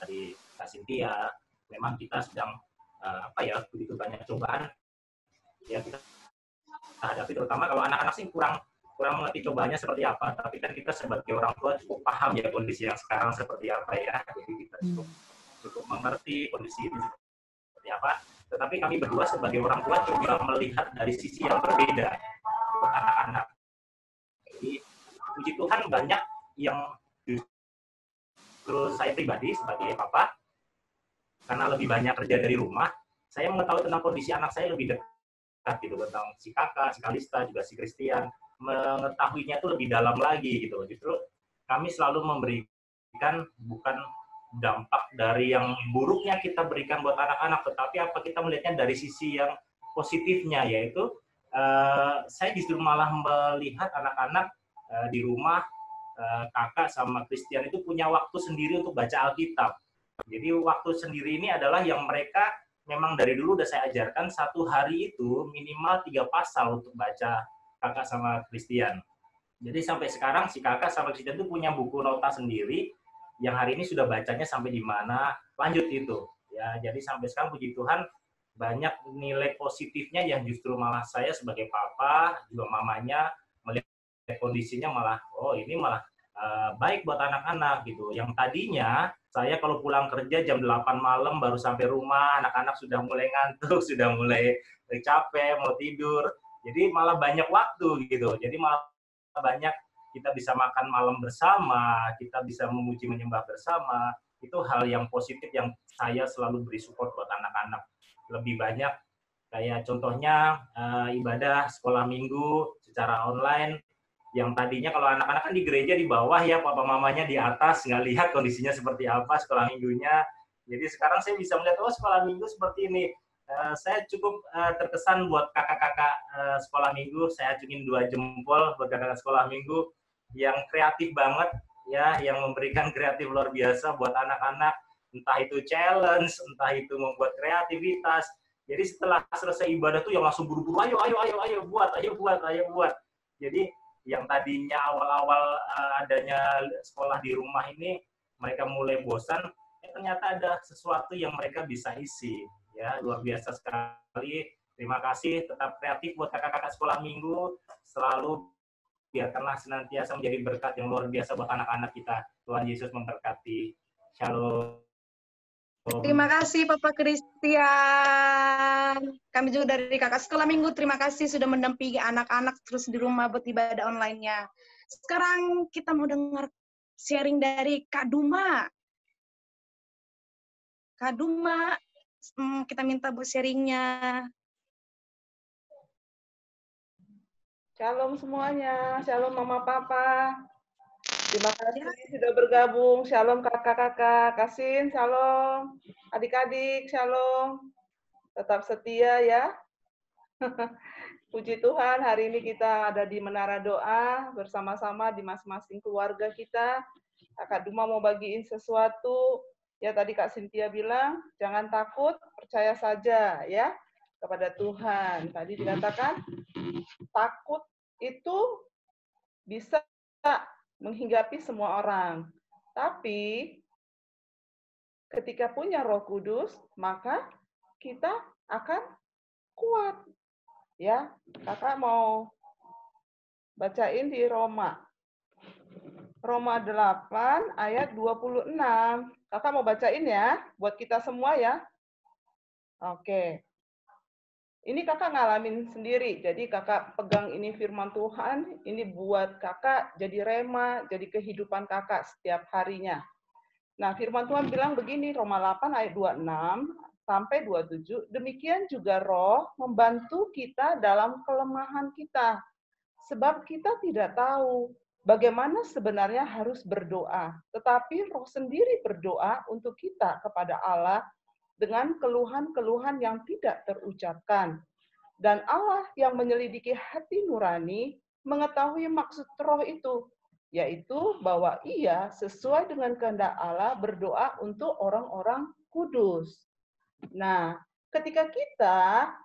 tadi Kak Cynthia. Memang kita sedang begitu banyak cobaan. Ya kita hadapi, terutama kalau anak-anak sih kurang mengerti cobaannya seperti apa, tapi kan kita sebagai orang tua cukup paham ya kondisi yang sekarang seperti apa ya, jadi kita cukup mengerti kondisi ini seperti apa, tetapi kami berdua sebagai orang tua coba melihat dari sisi yang berbeda buat anak-anak. Jadi puji Tuhan banyak yang justru saya pribadi sebagai papa, karena lebih banyak kerja dari rumah, saya mengetahui tentang kondisi anak saya lebih dekat gitu, tentang si kakak, si Kalista, juga si Christian, mengetahuinya itu lebih dalam lagi gitu. Justru kami selalu memberikan bukan dampak dari yang buruknya kita berikan buat anak-anak, tetapi apa kita melihatnya dari sisi yang positifnya, yaitu saya justru malah melihat anak-anak di rumah kakak sama Christian itu punya waktu sendiri untuk baca Alkitab. Jadi waktu sendiri ini adalah yang mereka memang dari dulu udah saya ajarkan satu hari itu minimal 3 pasal untuk baca kakak sama Christian. Jadi sampai sekarang si kakak sama Christian itu punya buku nota sendiri yang hari ini sudah bacanya sampai di mana, lanjut itu. Ya, jadi sampai sekarang puji Tuhan banyak nilai positifnya yang justru malah saya sebagai papa, juga mamanya melihat kondisinya malah, oh ini malah baik buat anak-anak gitu. Yang tadinya saya kalau pulang kerja jam 8 malam baru sampai rumah, anak-anak sudah mulai ngantuk, sudah mulai capek, mau tidur. Jadi malah banyak waktu gitu. Jadi malah banyak kita bisa makan malam bersama, kita bisa memuji menyembah bersama. Itu hal yang positif yang saya selalu beri support buat anak-anak. Lebih banyak kayak contohnya ibadah sekolah minggu secara online, yang tadinya kalau anak-anak kan di gereja di bawah ya, papa mamanya di atas, nggak lihat kondisinya seperti apa sekolah minggunya. Jadi sekarang saya bisa melihat, oh sekolah minggu seperti ini. Saya cukup terkesan buat kakak-kakak sekolah minggu, saya acungin 2 jempol buat kakak-kakak sekolah minggu yang kreatif banget, ya, yang memberikan kreatif luar biasa buat anak-anak, entah itu challenge, entah itu membuat kreativitas. Jadi setelah selesai ibadah tuh yang langsung buru-buru, ayo buat. Jadi yang tadinya awal-awal adanya sekolah di rumah ini mereka mulai bosan, ternyata ada sesuatu yang mereka bisa isi, ya, luar biasa sekali. Terima kasih, tetap kreatif buat kakak-kakak sekolah minggu, selalu biarkanlah senantiasa menjadi berkat yang luar biasa buat anak-anak kita. Tuhan Yesus memberkati. Shalom. Terima kasih Papa Christian. Kami juga dari kakak sekolah minggu, terima kasih sudah mendampingi anak-anak terus di rumah buat ibadah online-nya. Sekarang kita mau dengar sharing dari Kak Duma. Kak Duma, kita minta buat sharingnya. Shalom semuanya, shalom mama papa. Terima kasih sudah bergabung. Shalom kakak-kakak, Kasin, shalom. Adik-adik, shalom. Tetap setia ya. Puji Tuhan, hari ini kita ada di Menara Doa bersama-sama di masing-masing keluarga kita. Kakak Duma mau bagiin sesuatu. Ya tadi Kak Cynthia bilang, jangan takut, percaya saja ya kepada Tuhan. Tadi dikatakan, takut itu bisa menghinggapi semua orang. Tapi ketika punya Roh Kudus, maka kita akan kuat. Ya, kakak mau bacain di Roma. Roma 8 ayat 26. Kakak mau bacain ya, buat kita semua ya. Oke. Ini kakak ngalamin sendiri, jadi kakak pegang ini firman Tuhan, ini buat kakak jadi rema, jadi kehidupan kakak setiap harinya. Nah, firman Tuhan bilang begini, Roma 8 ayat 26 sampai 27, demikian juga Roh membantu kita dalam kelemahan kita, sebab kita tidak tahu bagaimana sebenarnya harus berdoa, tetapi Roh sendiri berdoa untuk kita kepada Allah dengan keluhan-keluhan yang tidak terucapkan. Dan Allah yang menyelidiki hati nurani mengetahui maksud Roh itu, yaitu bahwa Ia sesuai dengan kehendak Allah berdoa untuk orang-orang kudus. Nah, ketika kita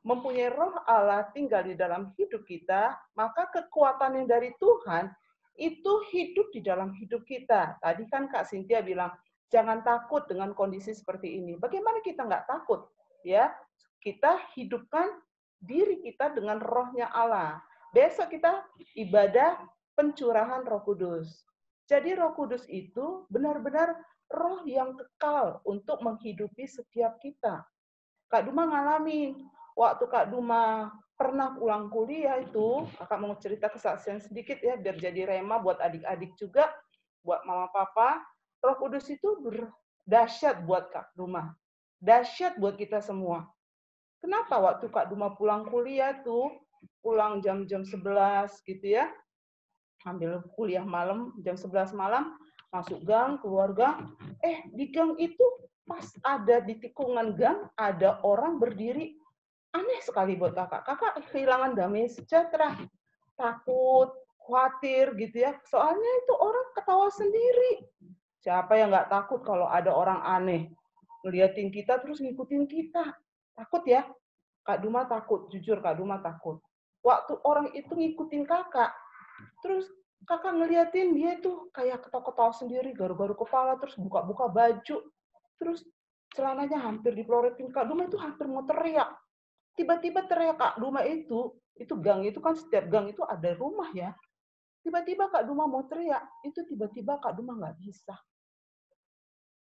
mempunyai Roh Allah tinggal di dalam hidup kita, maka kekuatan yang dari Tuhan itu hidup di dalam hidup kita. Tadi kan Kak Cynthia bilang, jangan takut dengan kondisi seperti ini. Bagaimana kita nggak takut? Ya, kita hidupkan diri kita dengan Roh-Nya Allah. Besok kita ibadah pencurahan Roh Kudus. Jadi Roh Kudus itu benar-benar Roh yang kekal untuk menghidupi setiap kita. Kak Duma ngalamin, waktu Kak Duma pernah pulang kuliah itu, kakak mau cerita kesaksian sedikit ya, biar jadi rema buat adik-adik juga, buat mama papa. Roh Kudus itu dahsyat buat Kak Duma, dahsyat buat kita semua. Kenapa waktu Kak Duma pulang kuliah tuh, pulang jam-jam 11 gitu ya, ambil kuliah malam, jam 11 malam, masuk gang, keluar gang, di gang itu pas ada di tikungan gang, ada orang berdiri, aneh sekali buat kakak. Kakak kehilangan damai sejahtera, takut, khawatir gitu ya. Soalnya itu orang ketawa sendiri. Siapa yang nggak takut kalau ada orang aneh? Ngeliatin kita terus ngikutin kita. Takut ya? Kak Duma takut, jujur Kak Duma takut. Waktu orang itu ngikutin kakak, terus kakak ngeliatin dia itu kayak ketawa-ketawa sendiri, garu-garu kepala, terus buka-buka baju, terus celananya hampir diploretin. Kak Duma itu hampir mau teriak. Tiba-tiba teriak Kak Duma itu gang itu kan setiap gang itu ada rumah ya. Tiba-tiba Kak Duma mau teriak, itu tiba-tiba Kak Duma nggak bisa.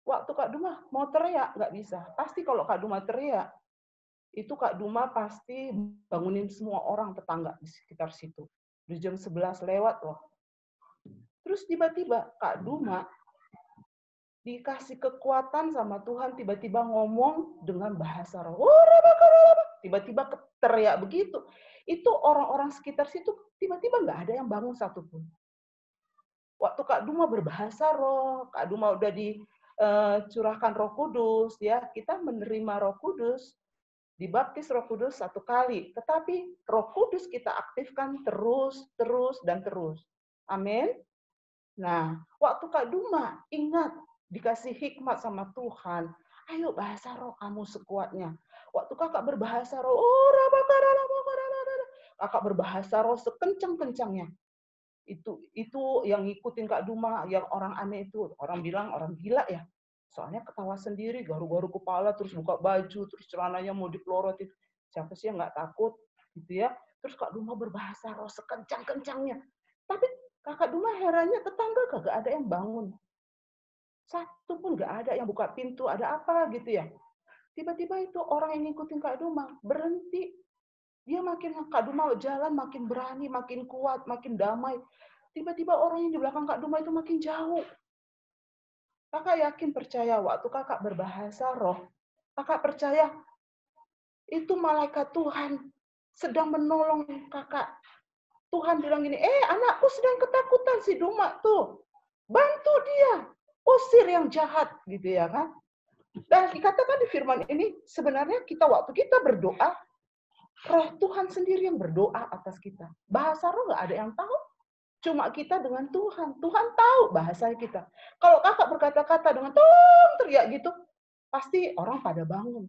Waktu Kak Duma mau teriak, nggak bisa. Pasti kalau Kak Duma teriak, itu Kak Duma pasti bangunin semua orang tetangga di sekitar situ. Di jam 11 lewat loh. Terus tiba-tiba Kak Duma dikasih kekuatan sama Tuhan, tiba-tiba ngomong dengan bahasa roh. Tiba-tiba teriak begitu. Itu orang-orang sekitar situ tiba-tiba nggak ada yang bangun satupun. Waktu Kak Duma berbahasa roh, Kak Duma udah dicurahkan Roh Kudus, ya kita menerima Roh Kudus, dibaptis Roh Kudus 1 kali, tetapi Roh Kudus kita aktifkan terus, dan terus. Amin. Nah, waktu Kak Duma ingat dikasih hikmat sama Tuhan, ayo bahasa roh kamu sekuatnya. Waktu kakak berbahasa roh, kakak berbahasa roh sekencang-kencangnya. Itu yang ngikutin Kak Duma, yang orang aneh itu, orang bilang orang gila ya. Soalnya ketawa sendiri, garu-garu kepala, terus buka baju, terus celananya mau dipelorotin. Siapa sih yang nggak takut, gitu ya? Terus Kak Duma berbahasa roh sekencang-kencangnya. Tapi Kakak Duma herannya tetangga kagak ada yang bangun. Satu pun nggak ada yang buka pintu, ada apa gitu ya. Tiba-tiba itu orang yang ngikutin Kak Duma berhenti. Dia Kak Duma jalan makin berani, makin kuat, makin damai. Tiba-tiba orang yang di belakang Kak Duma itu makin jauh. Kakak yakin percaya waktu kakak berbahasa roh, kakak percaya itu malaikat Tuhan sedang menolong kakak. Tuhan bilang gini, anakku sedang ketakutan si Duma tuh. Bantu dia, usir yang jahat gitu ya kan. Dan dikatakan di firman ini, sebenarnya waktu kita berdoa, roh Tuhan sendiri yang berdoa atas kita. Bahasa roh nggak ada yang tahu. Cuma kita dengan Tuhan. Tuhan tahu bahasa kita. Kalau kakak berkata-kata dengan tolong teriak gitu, pasti orang pada bangun.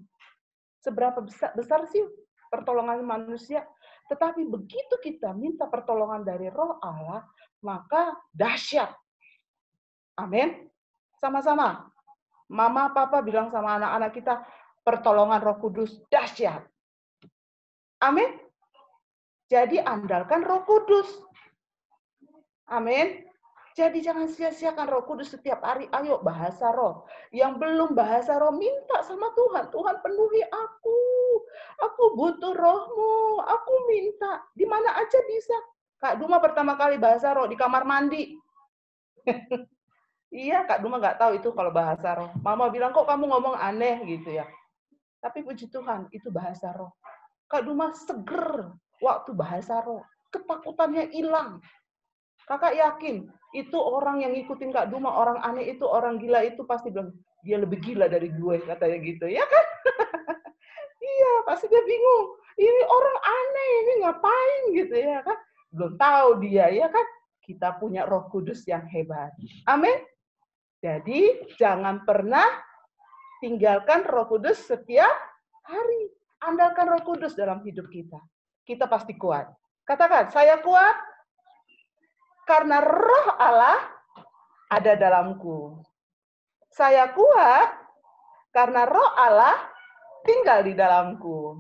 Seberapa besar sih pertolongan manusia? Tetapi begitu kita minta pertolongan dari roh Allah, maka dahsyat. Amin. Sama-sama. Mama, papa bilang sama anak-anak kita, pertolongan Roh Kudus dahsyat. Amin. Jadi andalkan Roh Kudus. Amin. Jadi jangan sia-siakan Roh Kudus setiap hari. Ayo bahasa roh. Yang belum bahasa roh, minta sama Tuhan. Tuhan penuhi aku. Aku butuh rohmu. Aku minta. Di mana aja bisa. Kak Duma pertama kali bahasa roh di kamar mandi. Iya, Kak Duma nggak tahu itu kalau bahasa roh. Mama bilang, kok kamu ngomong aneh gitu ya. Tapi puji Tuhan, itu bahasa roh. Kak Duma seger waktu bahasa roh. Ketakutannya hilang. Kakak yakin, itu orang yang ngikutin Kak Duma, orang aneh itu, orang gila itu pasti bilang, dia lebih gila dari gue, katanya gitu. Ya kan? Iya, pasti dia bingung. Ini orang aneh, ini ngapain gitu ya kan? Belum tahu dia, ya kan? Kita punya Roh Kudus yang hebat. Amin. Jadi, jangan pernah tinggalkan Roh Kudus setiap hari. Andalkan Roh Kudus dalam hidup kita. Kita pasti kuat. Katakan, saya kuat karena Roh Allah ada dalamku. Saya kuat karena Roh Allah tinggal di dalamku.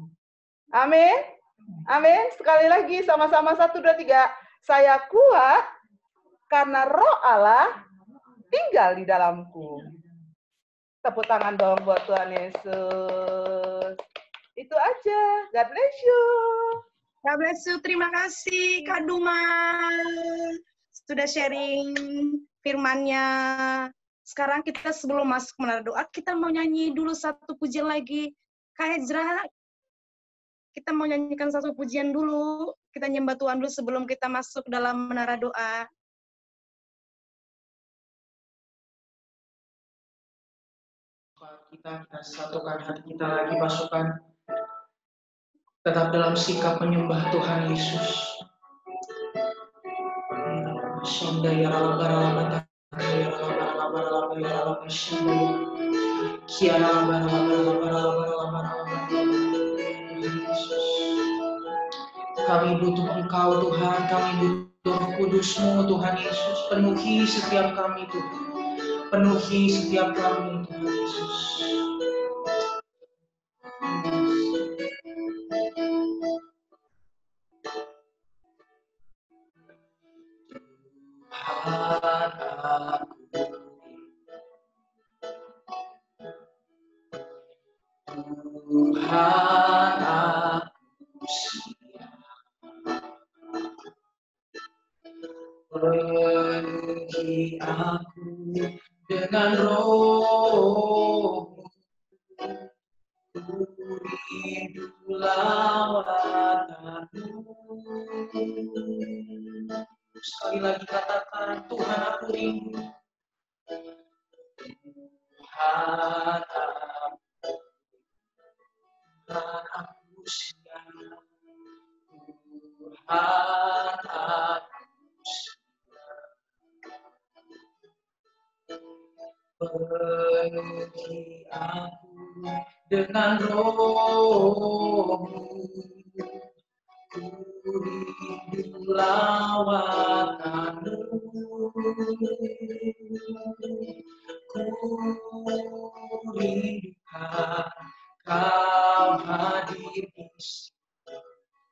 Amin. Amin. Sekali lagi, sama-sama 1, 2, 3. Saya kuat karena Roh Allah tinggal di dalamku. Tepuk tangan dong buat Tuhan Yesus. Itu aja. God bless you. God bless you. Terima kasih Kak Duma. Sudah sharing firman-Nya. Sekarang kita sebelum masuk menara doa, kita mau nyanyi dulu satu pujian lagi. Kak Ezra, kita mau nyanyikan satu pujian dulu. Kita nyembah Tuhan dulu sebelum kita masuk dalam menara doa. Kita satukan hati kita lagi, pasukan. Tetap dalam sikap menyembah Tuhan Yesus. Kami butuh Engkau Tuhan, kami butuh Roh Kudus-Mu Tuhan Yesus. Penuhi setiap kami Tuhan. Penuhi setiap kami Tuhan Yesus. Tuhan aku siap. Penuhi aku dengan roh-Mu, ku rindu lawatan-Mu. Sekali lagi katakan, Tuhan aku rindu. Tuhan aku siap. Tuhan aku siap. Penuhi aku dengan roh-Mu, ku rindu lawatan-Mu. Ku rindukan Kau hadir di sini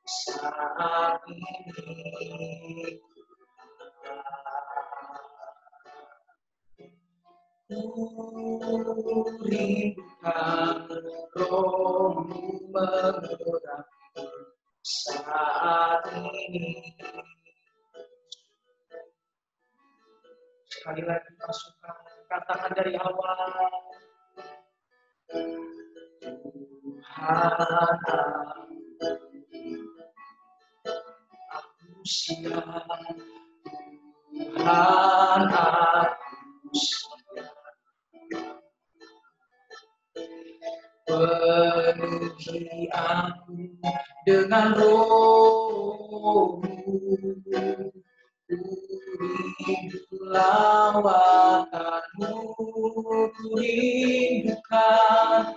saat ini. Ku rindukan Roh-Mu mengurapi saat ini. Sekali lagi pasukan, katakan dari awal. Tuhan aku siap. Tuhan aku siap. Penuhi aku dengan Roh-Mu, ku rindu lawatan-Mu, ku rindukan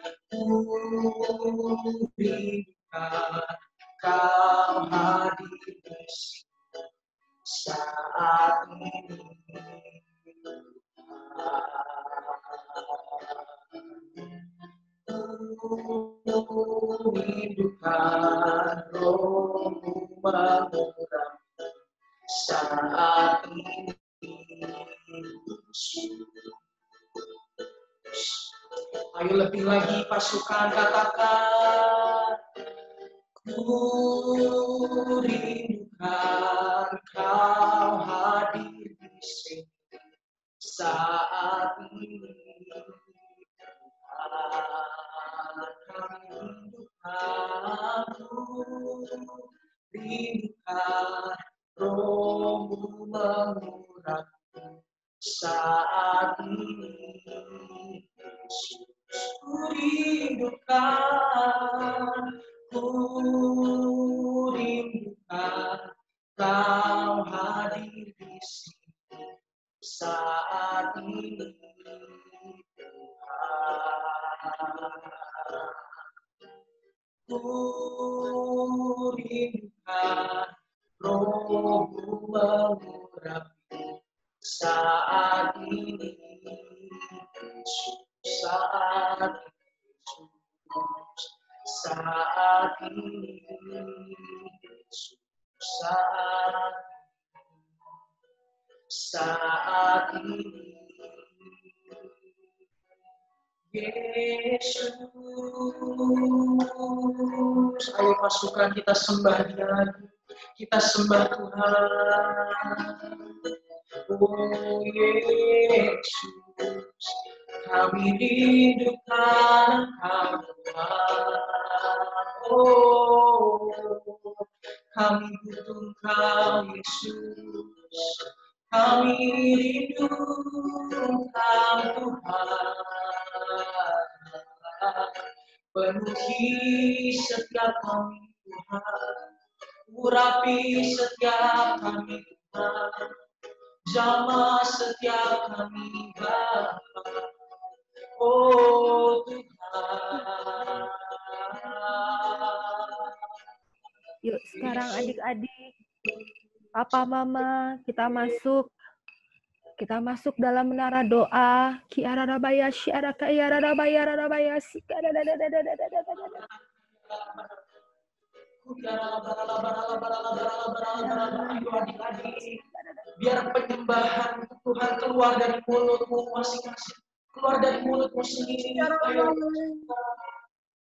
Kau hadir di sini saat ini. Ku rindukan Roh-Mu mengurapi saat ini. Ayo lebih lagi pasukan, katakan. Ku rindukan Kau hadir di sini saat ini. Rindukan Roh-Mu mengurapi saat ini. Ku rindukan Kau hadir di sini saat ini. Ku rindukan Roh-Mu mengurapi saat ini. Saat ini, saat ini, Yesus. Ayo pasukan, kita sembah Dia lagi. Kita sembah Tuhan. Oh Yesus, kami rindukan Engkau Tuhan. Oh, kami butuh Engkau Yesus. Kami rindu Engkau Tuhan. Penuhi setiap kami Tuhan. Urapi setiap kami Tuhan. Jamah setiap kami Bapa. Oh Tuhan. Yuk sekarang adik-adik, papa mama, kita masuk dalam menara doa. Kiararabaya syaraka yararabaya rarabaya Biar penyembahan Tuhan keluar dari mulutmu masing-masing, keluar dari mulutmu sendiri.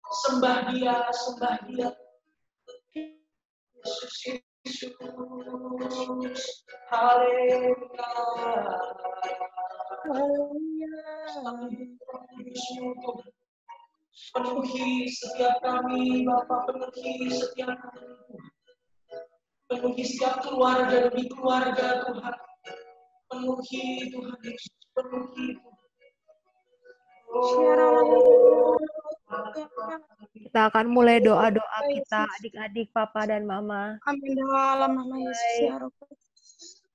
Sembah Dia, Yesus, Yesus. Haleluya. Penuhi setiap kami, Bapa, penuhi setiap kami. Penuhi setiap keluarga demi keluarga, Tuhan. Penuhi Tuhan Yesus, penuhi. Kita akan mulai doa-doa kita, adik-adik, papa dan mama. Amin dalam nama Yesus ya Rob.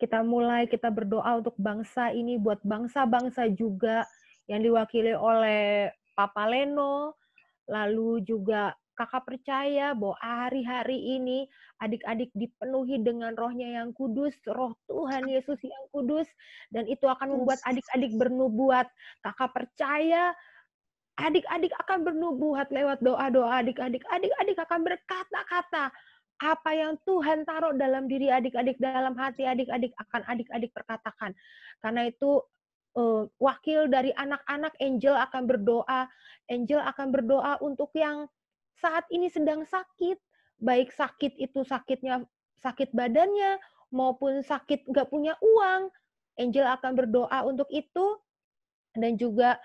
Kita berdoa untuk bangsa ini, buat bangsa-bangsa juga yang diwakili oleh Papa Leno, lalu juga kakak percaya bahwa hari-hari ini adik-adik dipenuhi dengan rohnya yang kudus, roh Tuhan Yesus yang kudus, dan itu akan membuat adik-adik bernubuat. Kakak percaya adik-adik akan bernubuat lewat doa-doa adik-adik. Adik-adik akan berkata-kata. Apa yang Tuhan taruh dalam diri adik-adik, dalam hati adik-adik, akan adik-adik perkatakan. Karena itu wakil dari anak-anak, Angel akan berdoa. Angel akan berdoa untuk yang saat ini sedang sakit. Baik sakit itu sakitnya, sakit badannya, maupun sakit nggak punya uang. Angel akan berdoa untuk itu. Dan juga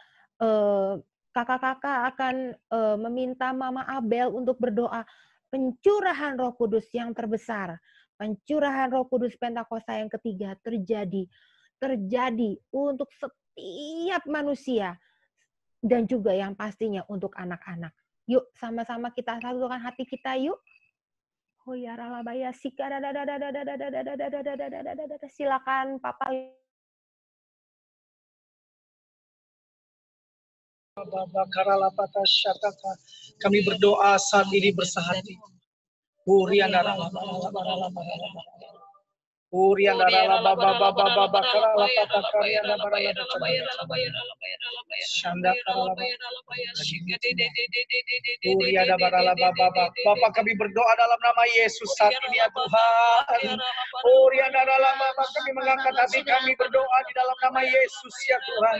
kakak-kakak akan meminta Mama Abel untuk berdoa. Pencurahan Roh Kudus yang terbesar, pencurahan Roh Kudus Pentakosta yang ketiga terjadi untuk setiap manusia dan juga yang pastinya untuk anak-anak. Yuk sama-sama kita satukan hati kita yuk. Silakan Papa. Kami berdoa saat ini bersahati. Bapak, kami berdoa dalam nama Yesus saat ini ya Tuhan. Kami mengangkat hati kami berdoa di dalam nama Yesus ya Tuhan.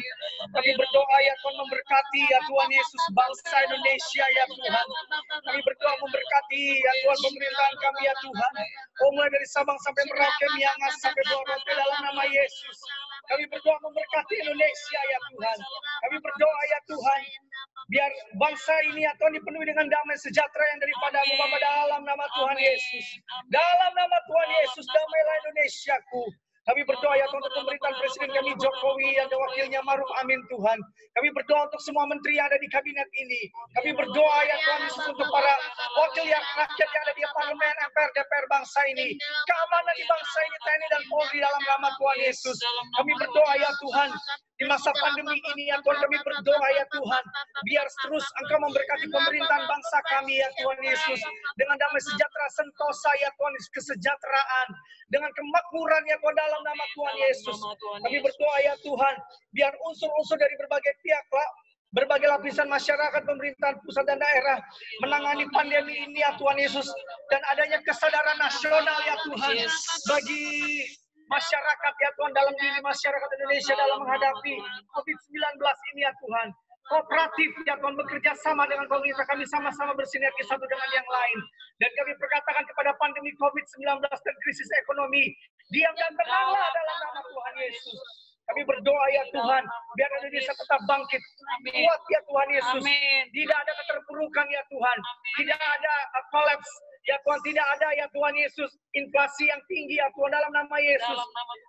Kami berdoa ya Tuhan memberkati ya Tuhan Yesus bangsa Indonesia ya Tuhan. Kami berdoa memberkati ya Tuhan pemerintahan kami ya Tuhan. Mulai dari Sabang sampai Merauke, Miangas sampai Blora dalam nama Yesus. Kami berdoa memberkati Indonesia ya Tuhan. Kami berdoa ya Tuhan, biar bangsa ini ya Tuhan dipenuhi dengan damai sejahtera yang daripadamu Bapa dalam nama Tuhan Yesus. Dalam nama Tuhan Yesus, damailah Indonesiaku. Kami berdoa ya Tuhan untuk pemerintahan Presiden kami Jokowi dan wakilnya Maruf Amin Tuhan. Kami berdoa untuk semua menteri yang ada di kabinet ini. Kami berdoa ya Tuhan Yesus untuk para wakil yang rakyat yang ada di parlemen, MPR, DPR bangsa ini. Keamanan di bangsa ini, TNI dan Polri dalam nama Tuhan Yesus. Kami berdoa ya Tuhan, di masa pandemi ini ya Tuhan kami berdoa ya Tuhan, biar terus Engkau memberkati pemerintahan bangsa kami ya Tuhan Yesus. Dengan damai sejahtera sentosa ya Tuhan, kesejahteraan. Dengan kemakmuran ya Tuhan dalam nama Tuhan Yesus. Kami berdoa ya Tuhan, biar unsur-unsur dari berbagai pihak, berbagai lapisan masyarakat, pemerintahan pusat dan daerah menangani pandemi ini ya Tuhan Yesus. Dan adanya kesadaran nasional ya Tuhan bagi masyarakat ya Tuhan, dalam diri masyarakat Indonesia dalam menghadapi COVID-19 ini ya Tuhan. Kooperatif ya Tuhan, bekerja sama dengan pemerintah, kami sama-sama bersinergi satu dengan yang lain. Dan kami perkatakan kepada pandemi COVID-19 dan krisis ekonomi, diam dan tenanglah dalam nama Tuhan Yesus. Kami berdoa ya Tuhan, biar Indonesia tetap bangkit, kuat ya Tuhan Yesus. Tidak ada keterpurukan ya Tuhan, tidak ada kolaps ya Tuhan, tidak ada ya Tuhan Yesus inflasi yang tinggi ya Tuhan dalam nama Yesus.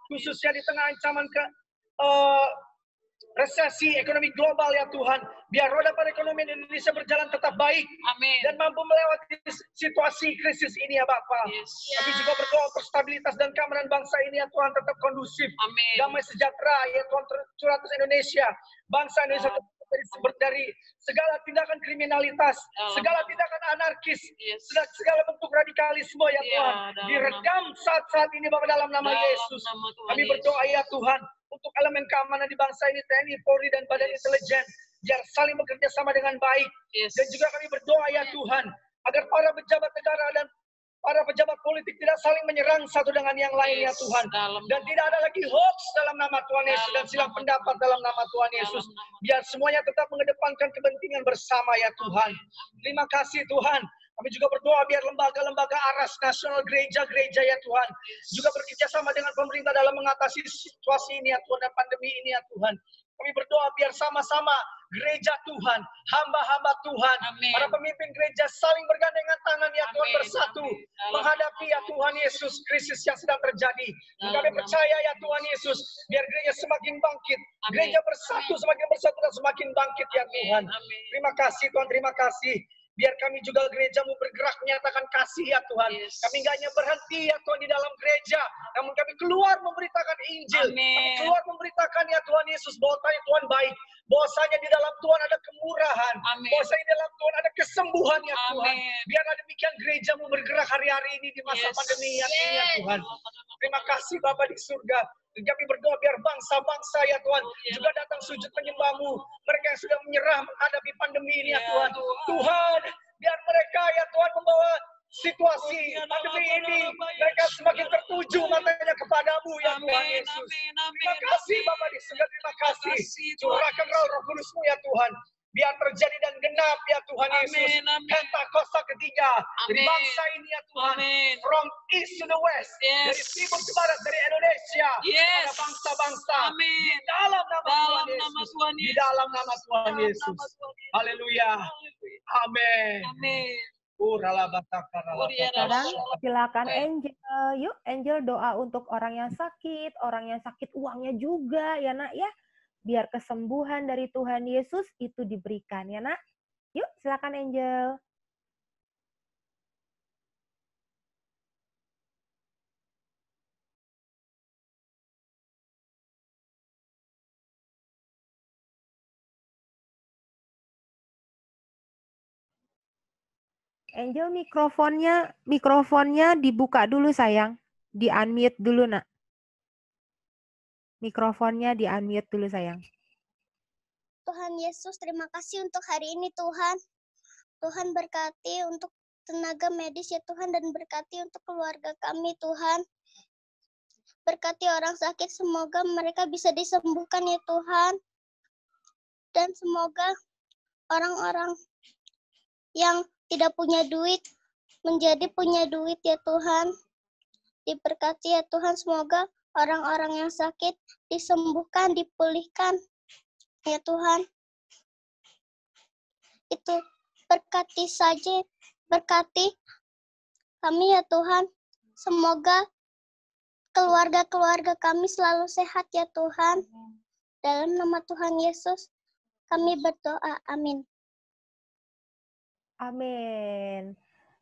Khususnya di tengah ancaman resesi ekonomi global ya Tuhan, biar roda perekonomian Indonesia berjalan tetap baik dan mampu melewati situasi krisis ini ya Bapa. Kami juga berdoa untuk stabilitas dan keamanan bangsa ini ya Tuhan tetap kondusif, damai sejahtera ya Tuhan tercurah atas Indonesia. Bangsa Indonesia dari segala tindakan kriminalitas, segala tindakan anarkis, segala bentuk radikalisme ya Tuhan, diredam saat-saat ini Bapak dalam nama Yesus. Kami berdoa ya Tuhan untuk elemen keamanan di bangsa ini, TNI, Polri, dan Badan Intelijen, biar saling bekerja sama dengan baik. Dan juga kami berdoa ya Tuhan, agar para pejabat negara dan Para pejabat politik tidak saling menyerang satu dengan yang lain ya Tuhan. Dan tidak ada lagi hoax dalam nama Tuhan Yesus dan silang pendapat dalam nama Tuhan Yesus. Biar semuanya tetap mengedepankan kepentingan bersama ya Tuhan. Terima kasih Tuhan. Kami juga berdoa biar lembaga-lembaga aras nasional gereja-gereja ya Tuhan juga bekerja sama dengan pemerintah dalam mengatasi situasi ini ya Tuhan dan pandemi ini ya Tuhan. Kami berdoa biar sama-sama gereja Tuhan, hamba-hamba Tuhan, para pemimpin gereja saling bergandengan tangan ya Tuhan bersatu menghadapi ya Tuhan Yesus krisis yang sedang terjadi. Kami percaya ya Tuhan Yesus biar gereja semakin bangkit, gereja bersatu semakin bersatu dan semakin bangkit ya Tuhan. Terima kasih Tuhan, terima kasih. Biar kami juga gerejamu bergerak menyatakan kasih ya Tuhan. Kami nggak hanya berhenti ya Tuhan di dalam gereja, namun kami keluar memberitakan Injil. Kami keluar memberitakan ya Tuhan Yesus bahwasanya Tuhan baik. Bahwasanya di dalam Tuhan ada kemurahan. Bahwasanya di dalam Tuhan ada kesembuhan ya Tuhan. Biarlah demikian gerejamu bergerak hari-hari ini di masa pandemi ya Tuhan. Terima kasih Bapa di surga. Kami berdoa biar bangsa-bangsa ya Tuhan juga datang sujud menyembah-Mu. Mereka yang sudah menyerah menghadapi pandemi ini ya Tuhan. Tuhan, biar mereka ya Tuhan membawa situasi pandemi ini mereka semakin tertuju matanya kepadamu ya Tuhan Yesus. Terima kasih Bapa di surga, terima kasih. Curahkan Roh Kudus-Mu ya Tuhan. Biar terjadi dan genap ya Tuhan Yesus. Pentakosta ketiga dari bangsa ini ya Tuhan. From east to the west. Dari timur ke barat, dari Indonesia. Kepada bangsa-bangsa. Di dalam nama Tuhan Yesus. Di dalam nama Tuhan Yesus. Haleluya. Amin. Sekarang silakan Angel. Yuk Angel doa untuk orang yang sakit uangnya juga ya Nak ya. Biar kesembuhan dari Tuhan Yesus itu diberikan ya Nak. Yuk silakan Angel. Angel mikrofonnya dibuka dulu sayang. Di-unmute dulu Nak. Mikrofonnya di-unmute dulu sayang. Tuhan Yesus, terima kasih untuk hari ini Tuhan. Tuhan berkati untuk tenaga medis ya Tuhan dan berkati untuk keluarga kami Tuhan. Berkati orang sakit, semoga mereka bisa disembuhkan ya Tuhan. Dan semoga orang-orang yang tidak punya duit menjadi punya duit ya Tuhan. Diberkati ya Tuhan, semoga orang-orang yang sakit disembuhkan, dipulihkan ya Tuhan. Itu berkati saja, berkati kami ya Tuhan. Semoga keluarga-keluarga kami selalu sehat ya Tuhan. Dalam nama Tuhan Yesus kami berdoa. Amin. Amin.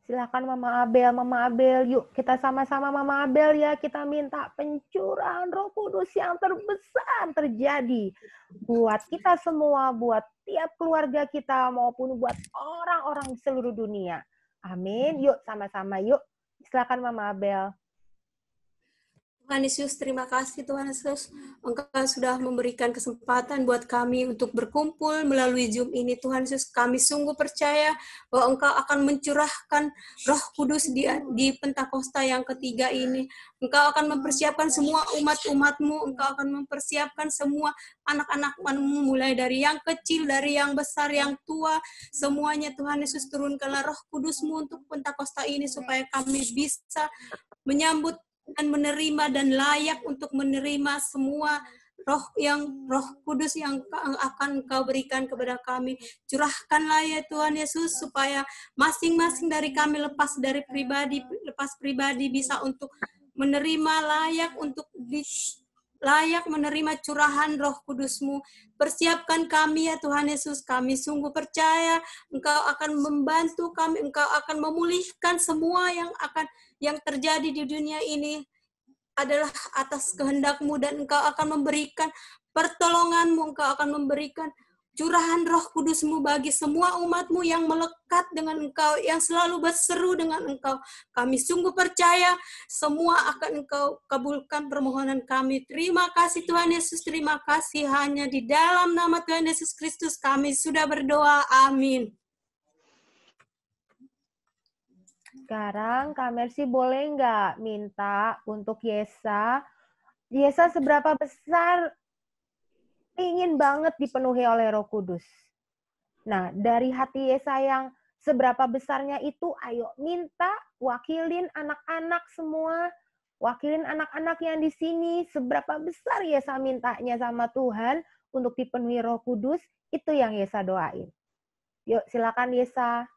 Silakan Mama Abel, yuk kita sama-sama Mama Abel ya, kita minta pencurahan Roh Kudus yang terbesar terjadi buat kita semua, buat tiap keluarga kita maupun buat orang-orang di seluruh dunia. Amin. Yuk sama-sama yuk. Silakan Mama Abel. Tuhan Yesus, terima kasih Tuhan Yesus. Engkau sudah memberikan kesempatan buat kami untuk berkumpul melalui Zoom ini. Tuhan Yesus, kami sungguh percaya bahwa Engkau akan mencurahkan Roh Kudus di Pentakosta yang ketiga ini. Engkau akan mempersiapkan semua umat-umat-Mu. Engkau akan mempersiapkan semua anak-anak-Mu, mulai dari yang kecil, dari yang besar, yang tua. Semuanya Tuhan Yesus, turunkanlah Roh Kudus-Mu untuk Pentakosta ini supaya kami bisa menyambut dan menerima dan layak untuk menerima semua Roh Kudus yang akan Engkau berikan kepada kami. Curahkanlah ya Tuhan Yesus supaya masing-masing dari kami lepas pribadi bisa untuk menerima layak menerima curahan Roh Kudus-Mu. Persiapkan kami ya Tuhan Yesus. Kami sungguh percaya Engkau akan membantu kami, Engkau akan memulihkan semua yang terjadi di dunia ini adalah atas kehendak-Mu, dan Engkau akan memberikan pertolongan-Mu, Engkau akan memberikan curahan Roh Kudus-Mu bagi semua umat-Mu yang melekat dengan Engkau, yang selalu berseru dengan Engkau. Kami sungguh percaya semua akan Engkau kabulkan permohonan kami. Terima kasih Tuhan Yesus, terima kasih. Hanya di dalam nama Tuhan Yesus Kristus kami sudah berdoa. Amin. Sekarang Kak Mercy boleh nggak minta untuk Yesa? Yesa seberapa besar ingin banget dipenuhi oleh Roh Kudus? Nah, dari hati Yesa yang seberapa besarnya itu, ayo minta, wakilin anak-anak semua, wakilin anak-anak yang di sini, seberapa besar Yesa mintanya sama Tuhan untuk dipenuhi Roh Kudus, itu yang Yesa doain. Yuk, silakan Yesa.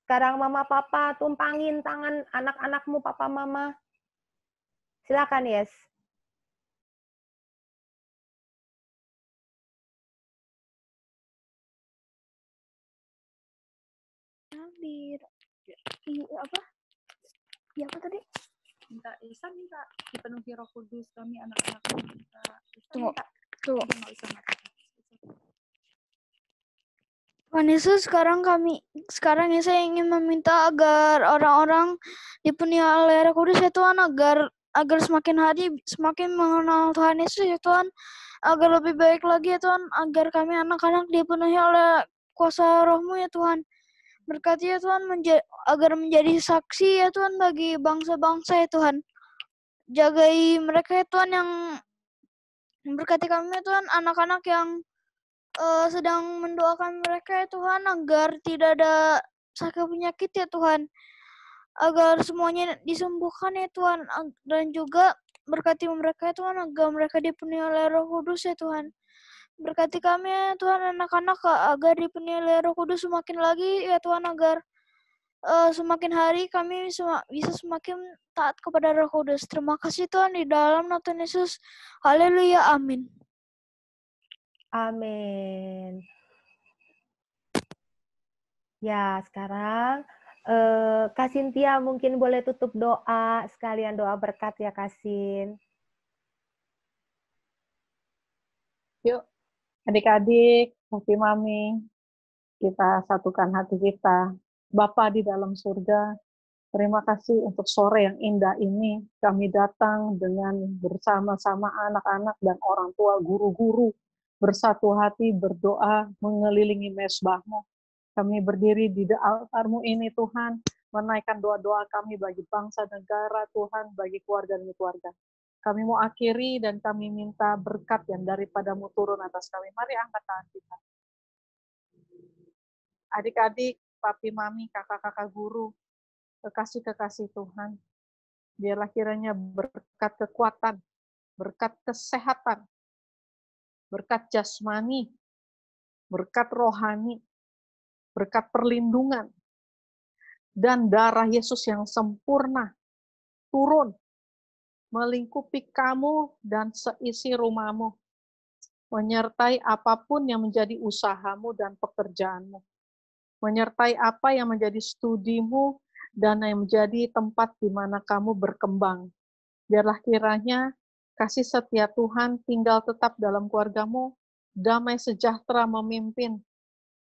Sekarang Mama Papa tumpangin tangan anak-anakmu Papa Mama. Silakan, Yes. Apa? Ya apa tadi? Minta Isa minta dipenuhi Roh Kudus, kami anak-anakmu minta. Tunggu. Tuhan Yesus, sekarang ya saya ingin meminta agar orang-orang dipenuhi oleh Roh Kudus ya Tuhan, agar semakin hari semakin mengenal Tuhan Yesus ya Tuhan, agar lebih baik lagi ya Tuhan, agar kami anak-anak dipenuhi oleh kuasa Roh-Mu ya Tuhan. Berkati ya Tuhan agar menjadi saksi ya Tuhan bagi bangsa-bangsa ya Tuhan. Jagai mereka ya Tuhan, yang berkati kami ya Tuhan, anak-anak yang sedang mendoakan mereka ya Tuhan, agar tidak ada sakit penyakit ya Tuhan, agar semuanya disembuhkan ya Tuhan, dan juga berkati mereka ya Tuhan, agar mereka dipenuhi oleh Roh Kudus ya Tuhan. Berkati kami ya Tuhan, anak-anak, agar dipenuhi oleh Roh Kudus semakin lagi ya Tuhan, agar semakin hari kami bisa semakin taat kepada Roh Kudus. Terima kasih Tuhan, di dalam nama Tuhan Yesus. Haleluya, amin. Amin. Ya, sekarang Kak Cynthia mungkin boleh tutup doa, sekalian doa berkat ya Kak Sin. Yuk, adik-adik, papi mami, kita satukan hati kita. Bapa di dalam surga, terima kasih untuk sore yang indah ini. Kami datang dengan bersama-sama anak-anak dan orang tua, guru-guru, bersatu hati berdoa mengelilingi mezbah-Mu. Kami berdiri di altar-Mu ini Tuhan, menaikkan doa-doa kami bagi bangsa, negara, Tuhan, bagi keluarga demi keluarga. Kami mau akhiri dan kami minta berkat yang daripada-Mu turun atas kami. Mari angkat tangan kita. Adik-adik, papi, mami, kakak-kakak guru, kekasih-kekasih Tuhan, biarlah kiranya berkat kekuatan, berkat kesehatan, berkat jasmani, berkat rohani, berkat perlindungan, dan darah Yesus yang sempurna turun, melingkupi kamu dan seisi rumahmu, menyertai apapun yang menjadi usahamu dan pekerjaanmu, menyertai apa yang menjadi studimu dan yang menjadi tempat di mana kamu berkembang. Biarlah kiranya kasih setia Tuhan tinggal tetap dalam keluargamu, damai sejahtera memimpin,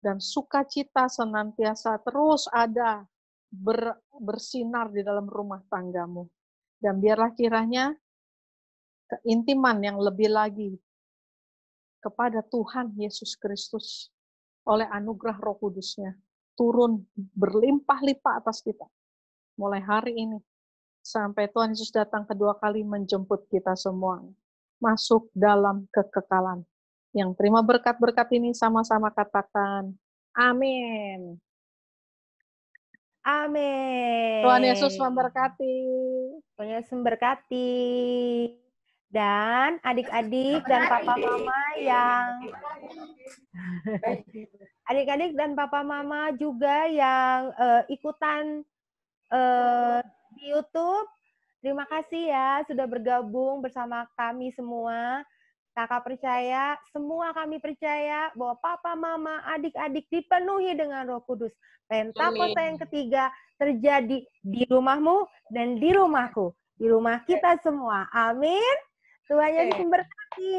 dan sukacita senantiasa terus ada bersinar di dalam rumah tanggamu. Dan biarlah kiranya keintiman yang lebih lagi kepada Tuhan Yesus Kristus oleh anugerah Roh Kudus-Nya turun berlimpah-limpah atas kita. Mulai hari ini sampai Tuhan Yesus datang kedua kali menjemput kita semua masuk dalam kekekalan. Yang terima berkat-berkat ini sama-sama katakan amin. Amin. Tuhan Yesus memberkati. Tuhan Yesus memberkati. Dan adik-adik dan papa mama yang adik-adik dan papa mama juga yang ikutan di YouTube, terima kasih ya sudah bergabung bersama kami semua. Kakak percaya, semua kami percaya bahwa papa, mama, adik-adik dipenuhi dengan Roh Kudus. Pentakosta yang ketiga terjadi di rumahmu dan di rumahku, di rumah kita semua. Amin. Tuhan Yesus memberkati.